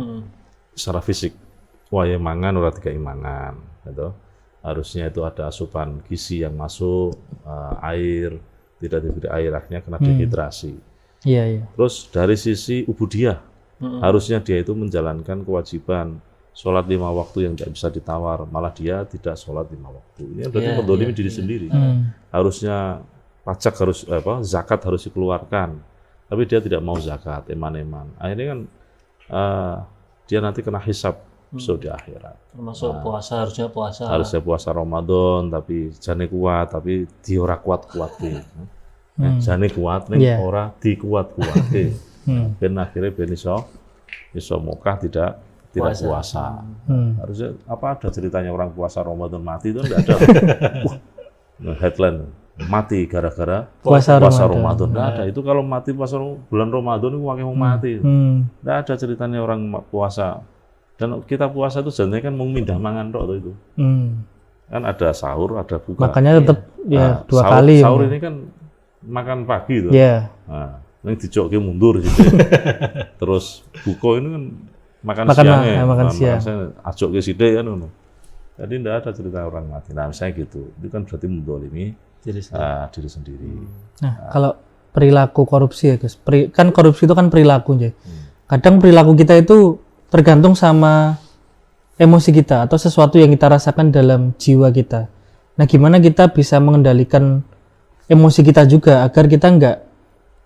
secara fisik. Wah ya mangan ora dikai mangan, gitu. Harusnya itu ada asupan gizi yang masuk, air, tidak diberi air, akhirnya kena dehidrasi. Iya. Terus dari sisi ubudiyah, Harusnya dia itu menjalankan kewajiban sholat 5 waktu yang tidak bisa ditawar, malah dia tidak sholat 5 waktu. Ini berarti mendolimi diri sendiri. Harusnya pajak harus zakat harus dikeluarkan, tapi dia tidak mau zakat, eman-eman. Akhirnya kan dia nanti kena hisab di akhirat. Termasuk puasa, Harusnya puasa Ramadan, tapi jane kuat, tapi di ora kuat-kuat. Jane kuat ning ora dikuat-kuat. Ben akhirnya ben iso mokah tidak puasa. Harusnya ada ceritanya orang puasa Ramadan mati itu enggak ada. Wah, headline mati gara-gara puasa Ramadan. Enggak ada. Itu kalau mati puasa bulan Ramadan itu akeh wong mati. Enggak ada ceritanya orang puasa. Dan kita puasa itu sebenarnya kan mau mindah mangan tok itu. Kan ada sahur, ada buka. Makanya tetap dua kali. Sahur ini kan makan pagi itu. Iya. Nah, ini dijokke mundur gitu. Terus buka ini kan makan siang. Makan siang. Ajokke sithik kan ngono. Jadi tidak ada cerita orang mati. Nah, misalnya gitu. Itu kan berarti mendolimi diri sendiri. Nah, kalau perilaku korupsi ya, Gus. Kan korupsi itu kan perilaku, ya. Kadang perilaku kita itu tergantung sama emosi kita atau sesuatu yang kita rasakan dalam jiwa kita. Nah, gimana kita bisa mengendalikan emosi kita juga agar kita nggak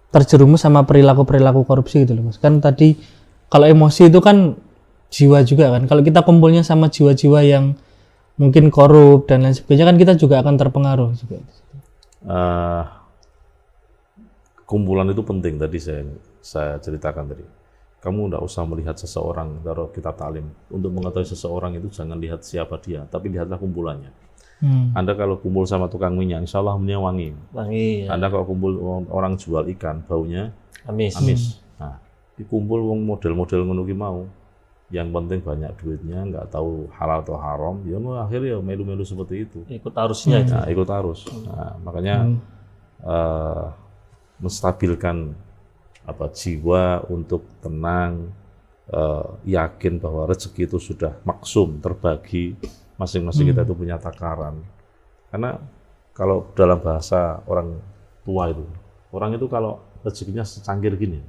terjerumus sama perilaku-perilaku korupsi gitu loh, Mas. Kan tadi kalau emosi itu kan jiwa juga kan. Kalau kita kumpulnya sama jiwa-jiwa yang mungkin korup dan lain sebagainya kan kita juga akan terpengaruh juga. Kumpulan itu penting tadi saya ceritakan tadi. Kamu tidak usah melihat seseorang, kalau kita taklim untuk mengetahui seseorang itu jangan lihat siapa dia, tapi lihatlah kumpulannya. Anda kalau kumpul sama tukang minyak, insya Allah minyak wangi. Ya. Anda kalau kumpul orang jual ikan, baunya amis. Nah, dikumpul model-model ngono ki mau, yang penting banyak duitnya, nggak tahu halal atau haram, ya akhirnya melu-melu seperti itu. Ikut arusnya. Nah, ikut arus. Nah, makanya menstabilkan jiwa untuk tenang, yakin bahwa rezeki itu sudah maksum, terbagi, masing-masing kita itu punya takaran. Karena kalau dalam bahasa orang tua itu, orang itu kalau rezekinya secangkir gini,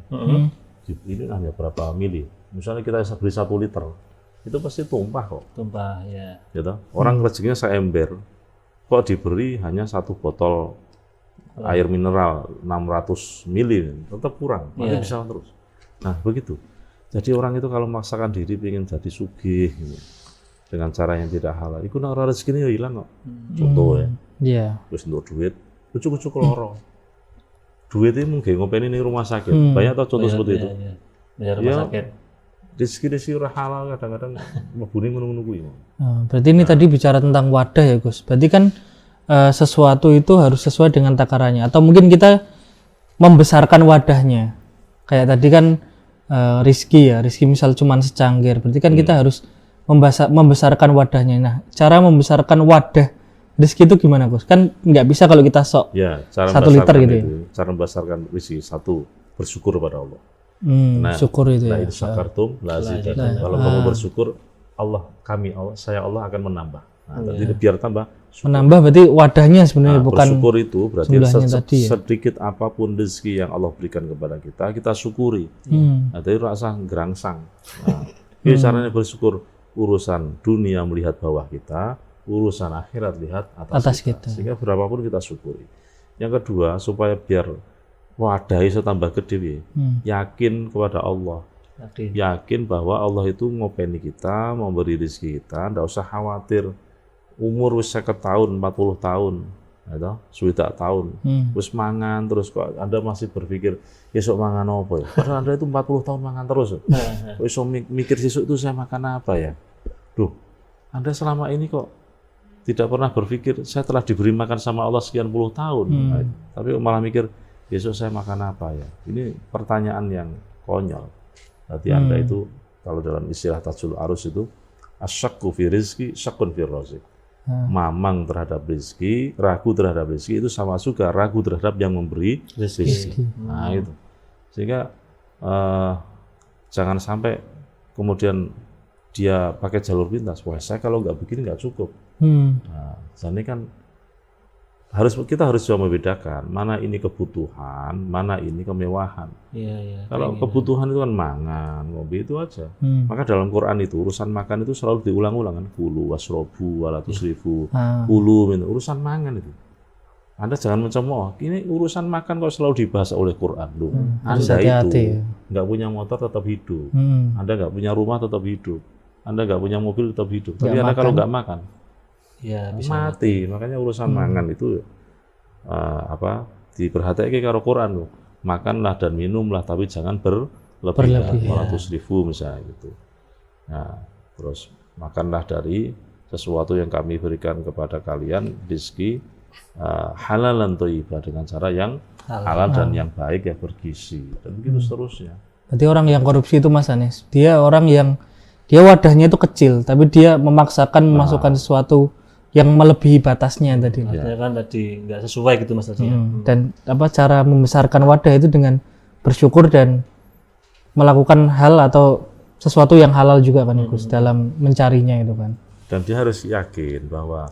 ini hanya berapa mili. Misalnya kita beli 1 liter, itu pasti tumpah kok. Tumpah, ya. Gitu. Orang rezekinya seember, kok diberi hanya 1 botol air mineral 600 mili, tetap kurang, masih bisa terus. Nah begitu. Jadi orang itu kalau memaksakan diri ingin jadi sugih gitu, dengan cara yang tidak halal, itu orang rezeki ini hilang kok. Contoh ya, terus untuk duit, kucuk-kucuk loro. Duit ini mungkin ngopeni ning rumah sakit, banyak tau contoh seperti itu. Bayar rumah sakit. Rezeki ora halal kadang-kadang mebune ngono-ngono kuwi. Berarti ini tadi bicara tentang wadah ya Gus. Berarti kan sesuatu itu harus sesuai dengan takarannya, atau mungkin kita membesarkan wadahnya. Kayak tadi kan rizki misal cuma secangkir, berarti kan kita harus membesarkan wadahnya. Nah, cara membesarkan wadah rizki itu gimana Gus? Kan nggak bisa kalau kita sok cara 1 liter gitu ya. Cara membesarkan rizki, 1, bersyukur pada Allah. Syukur itu ya. Syakartum la azidannakum. Kalau kamu bersyukur, saya Allah akan menambah. Nah, jadi biar tambah syukur. Menambah berarti wadahnya sebenarnya bukan bersyukur itu berarti tadi ya? sedikit apapun rezeki yang Allah berikan kepada kita syukuri. Nah, jadi rasa gerangsang. Nah, caranya bersyukur, urusan dunia melihat bawah kita, urusan akhirat lihat atas kita. Sehingga berapapun kita syukuri. Yang kedua, supaya biar wadah itu tambah gede, yakin kepada Allah. Yakin bahwa Allah itu ngopeni kita, memberi rezeki kita, ndak usah khawatir. Umur wis 50 tahun, 40 tahun, ya, 20 tahun, wis mangan terus kok Anda masih berpikir besok mangan apa ya? Padahal Anda itu 40 tahun mangan terus. Kok iso mikir besok itu saya makan apa ya? Duh, Anda selama ini kok tidak pernah berpikir saya telah diberi makan sama Allah sekian puluh tahun, tapi malah mikir besok saya makan apa ya? Ini pertanyaan yang konyol. Berarti Anda itu kalau dalam istilah Tajul Arus itu asyakku fi rizki, syakun fi rozik. Mamang terhadap rezeki, ragu terhadap rezeki itu sama juga ragu terhadap yang memberi rezeki. Nah itu, sehingga jangan sampai kemudian dia pakai jalur pintas. Wah saya kalau nggak begini nggak cukup. Nah, ini kan kita harus coba membedakan mana ini kebutuhan, mana ini kemewahan. Iya. Kalau kebutuhan itu kan mangan, ngopi itu aja. Maka dalam Quran itu urusan makan itu selalu diulang-ulang kan. Kulu wasrobu wala tusrifu. Kulu minum urusan mangan itu. Anda jangan mencemooh. Ini urusan makan kok selalu dibahas oleh Quran. Loh, harus Anda hati-hati, itu nggak punya motor tetap hidup. Anda nggak punya rumah tetap hidup. Anda nggak punya mobil tetap hidup. Tapi Anda kalau nggak makan, Ya, bisa mati. Makanya urusan mangan itu diperhatikan karo Quran loh. Makanlah dan minumlah tapi jangan berlebihan. Wala tusrifu misalnya gitu. Nah, terus makanlah dari sesuatu yang kami berikan kepada kalian rezeki halalan thayyibah dengan cara yang halal dan yang baik, yang bergizi dan begitu seterusnya. Berarti orang yang korupsi itu Mas Anis, dia orang yang dia wadahnya itu kecil tapi dia memaksakan memasukkan sesuatu yang melebihi batasnya tadi. Artinya kan tadi nggak sesuai gitu Mas tadi. Dan cara membesarkan wadah itu dengan bersyukur dan melakukan hal atau sesuatu yang halal juga kan Gus dalam mencarinya itu kan. Dan dia harus yakin bahwa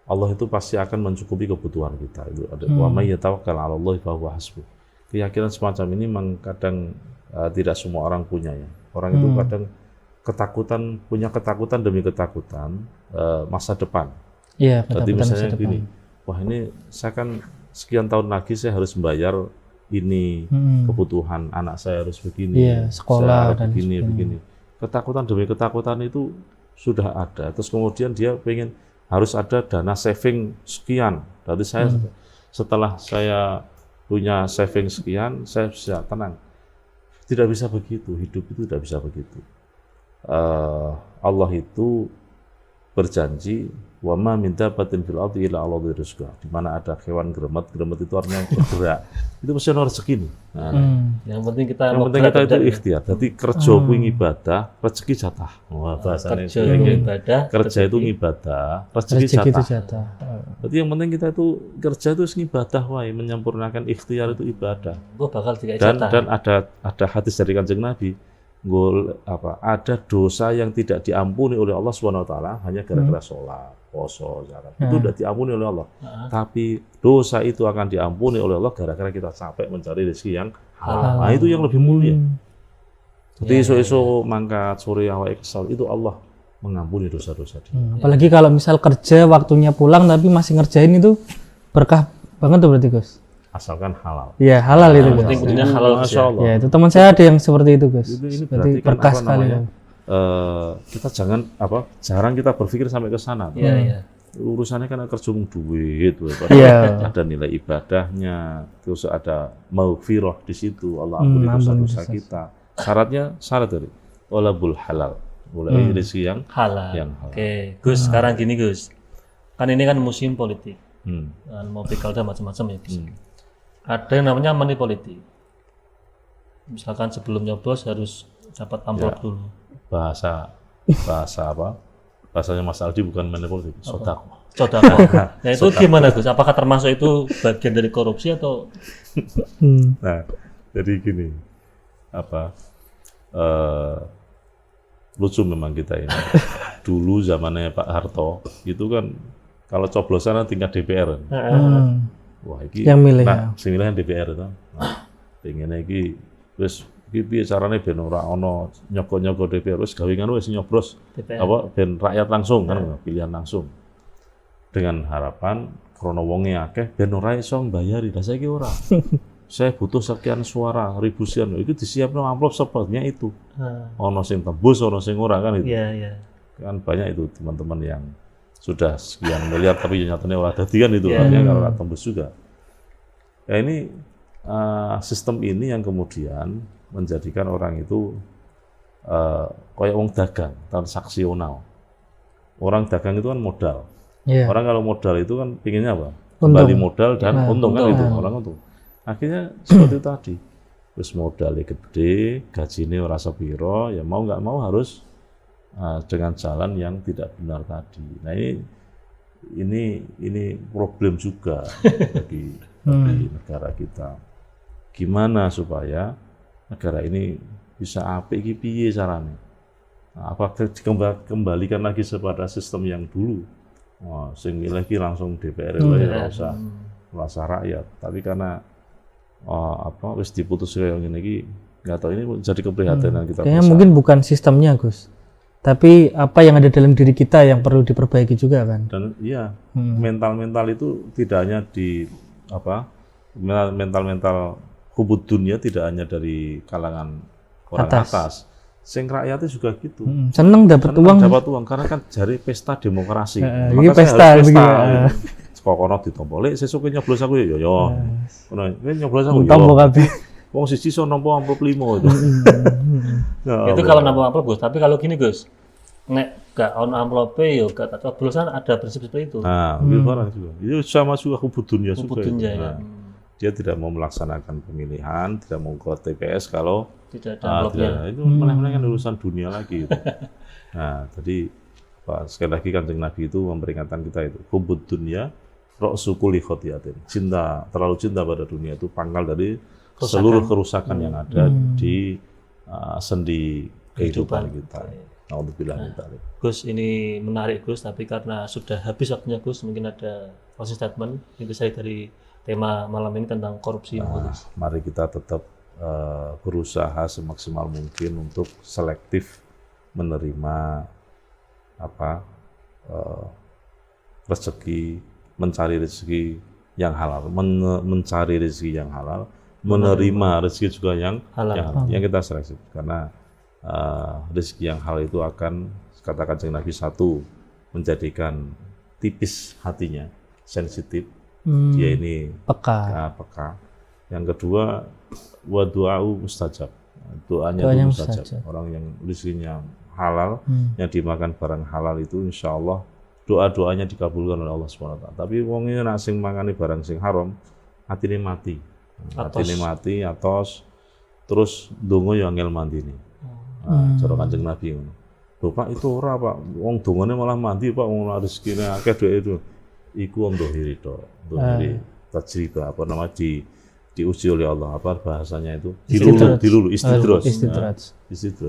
Allah itu pasti akan mencukupi kebutuhan kita. Itu ada wa may yatawakkal 'ala Allah fa huwa hasbuh. Keyakinan semacam ini memang kadang tidak semua orang punya ya. Orang itu kadang punya ketakutan demi ketakutan masa depan. Iya, jadi misalnya masa depan. gini, wah ini saya kan sekian tahun lagi saya harus membayar ini, kebutuhan anak saya harus begini, sekolah saya dan begini. Ketakutan demi ketakutan itu sudah ada. Terus kemudian dia pengen harus ada dana saving sekian. Berarti saya setelah saya punya saving sekian, saya bisa tenang. Tidak bisa begitu, hidup itu tidak bisa begitu. Allah itu berjanji wa ma min dabbatin fil ardi illa 'ala Allahi rizquha. Di mana ada hewan gremet itu artinya bergerak. Itu mesti ono rezeki nih. Nah, Yang penting kita itu ikhtiar. Jadi kerja kuwi ibadah, rezeki jatah. Wah, bahasane kerja itu ibadah, rezeki jatah. Jadi yang penting kita itu kerja itu ibadah wae, menyempurnakan ikhtiar itu ibadah. Bakal dikai jatah. Dan ada hadis dari Kanjeng Nabi, ada dosa yang tidak diampuni oleh Allah Subhanahu wa taala hanya gara-gara sholat, puasa, zakat. Itu tidak diampuni oleh Allah. Tapi dosa itu akan diampuni oleh Allah gara-gara kita capek mencari rezeki yang halal. Nah, itu yang lebih mulia. Jadi iso-iso mangkat sore awake kesal, itu Allah mengampuni dosa-dosa dia. Apalagi kalau misal kerja waktunya pulang tapi masih ngerjain itu berkah banget tuh berarti Gus. Asalkan halal. Iya, halal itu. Penting halal Masya Allah. Ya, itu teman saya ada yang seperti itu, Gus. Ini berarti kan berkah sekali. Kita jarang kita berpikir sampai ke sana. Iya. Urusannya kan kerja duit, ada nilai ibadahnya, terus ada maghfirah di situ, Allah ampuni dosa-dosa kita. Syarat dari walabul halal, mulai rezeki yang halal. Oke, Gus, sekarang gini Gus, kan ini kan musim politik, mau pilkada macam-macam ya Gus. Ada yang namanya money politik. Misalkan sebelum nyoblos harus dapat amplop dulu. Bahasanya Mas Aldi bukan money politik, sodako. Nah itu gimana Gus? Apakah termasuk itu bagian dari korupsi atau? Nah, jadi gini, lucu memang kita ini. Dulu zamannya Pak Harto itu kan kalau coblosan tingkat DPR. Wah, iki yang milih yang DPR itu. Nah, pengen iki wis piye carane ben ora ana nyogok-nyogok DPR wis gawe ngono wis nyoblos ben rakyat langsung kan pilihan langsung. Dengan harapan krana wonge akeh ben ora iso mbayari. Lah saiki ora. Saya butuh sekian suara, ribu sekian. Itu disiapno amplop sepertinya itu. Ono sing tembus, ono sing ora kan itu. Iya. Kan banyak itu teman-teman yang sudah sekian miliar tapi nyatanya ora dadi kan itu artinya kalau tembus juga. Ya ini sistem ini yang kemudian menjadikan orang itu kayak wong dagang, transaksional. Orang dagang itu kan modal. Orang kalau modal itu kan pinginnya apa? Kembali modal dan untung kan itu orang untung. Akhirnya seperti itu tadi. Terus modalnya gede, gajinya ora sepiro, ya mau nggak mau harus dengan jalan yang tidak benar tadi. Nah ini problem juga bagi negara kita. Gimana supaya negara ini bisa apik iki piye carane? Nah, apakah kembalikan lagi kepada sistem yang dulu? Wah, sing milih ki langsung DPR ora usah rakyat. Tapi karena wis diputus kayak ngene iki, nggak tahu ini jadi keprihatinan kita. Kayaknya mungkin bukan sistemnya, Gus. Tapi apa yang ada dalam diri kita yang perlu diperbaiki juga kan. Dan iya, mental itu tidak hanya di mental hubud dunia tidak hanya dari kalangan orang atas. Sing rakyatnya juga gitu. Seneng dapat uang karena kan jari pesta demokrasi. Ini pesta begitu. Kokono ditompol, sesuk nyoblos aku ya yo. Ngono, nyoblos aku yo. Tombol kabeh. Wong siji iso nampa amplop 5 itu. Itu kalau nampa amplop, Gus. Tapi kalau gini, Gus. Nek gak ono amplope yo gak coblosan, ada prinsip seperti itu. Nah, itu barang juga. Itu sama juga hubud dunia juga. Ya. Dia tidak mau melaksanakan pemilihan, tidak mau ke TPS kalau tidak ada amplopnya. Itu meneh-meneh kan urusan dunia lagi itu. Nah, jadi sekali lagi Kanjeng Nabi itu memperingatkan kita itu hubud dunia ra'su kulli khotiyatin. Terlalu cinta pada dunia itu pangkal dari seluruh kerusakan yang ada di sendi kehidupan kita. Alhamdulillah. Gus, ini menarik Gus, tapi karena sudah habis waktunya Gus, mungkin ada closing statement itu saya dari tema malam ini tentang korupsi. Mari kita tetap berusaha semaksimal mungkin untuk selektif menerima rezeki, mencari rezeki yang halal, mencari rezeki yang halal, menerima rezeki juga yang halal. Yang kita seleksi karena rezeki yang halal itu akan katakan Kanjeng Nabi satu menjadikan tipis hatinya, sensitif, dia ini peka. Yang kedua wa du'au mustajab, doanya itu mustajab. Orang yang rezekinya halal, yang dimakan barang halal itu insya Allah doa-doanya dikabulkan oleh Allah SWT. Tapi wong ini nak sing mangani barang sing haram, hatine mati. Hatine mati atos terus ndonga ya angel mandine. Cara Kanjeng Nabi ngono. Lho Pak itu ora Pak, wong dongane malah mandi Pak, wong rezekine akeh dhek itu. Iku om dohiri to. Dohiri tajribah diuji oleh Allah, bahasanya itu dilulu istidroj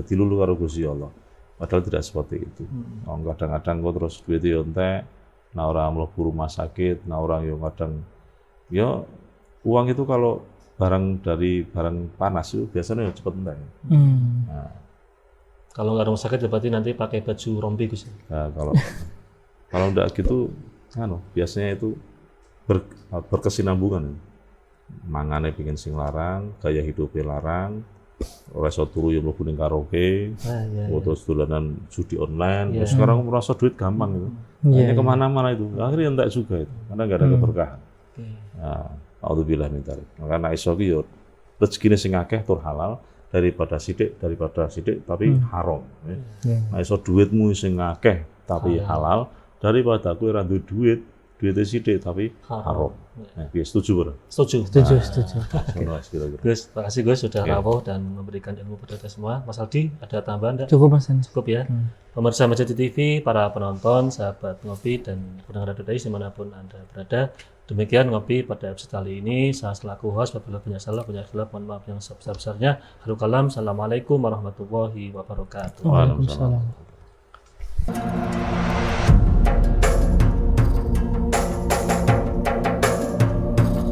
dilulu karo Gusti Allah. Padahal tidak seperti itu. Kadang-kadang kok terus duit entek, nah orang mlebu rumah sakit, nah orang yang kadang uang itu kalau dari barang panas itu biasanya cepat entek. Nah, kalau nggak rumah sakit berarti nanti pakai baju rompi Gus. Nah, kalau enggak gitu biasanya itu berkesinambungan. Mangane pengin sing larang, gaya hidupnya larang, ora iso turu yo mlebu ning karaoke, terus dolanan judi online. Terus sekarang merasa duit gampang itu. Hanya kemana-mana itu, akhirnya entek juga itu, karena nggak ada keberkahan. Nah, alhamdulillah min dzalik. Karena iso ki yo rezekine sing akeh tur halal daripada sidik tapi haram. Nah, iso duitmu sing akeh tapi halal daripada kowe ora duwe duitnya sidik tapi haram. Nah, setuju bro? Setuju. Gus, terima kasih Gus sudah rawuh dan memberikan ilmu pada kita semua. Mas Aldi, ada tambahan enggak? Cukup Mas. Cukup ya. Pemirsa Majati TV, para penonton, sahabat ngopi dan pendengar Radio Dai dimanapun Anda berada. Demikian ngopi pada episode kali ini. Saya selaku host, apabila punya salah, mohon maaf yang sebesar-besarnya. Assalamualaikum warahmatullahi wabarakatuh. Waalaikumsalam.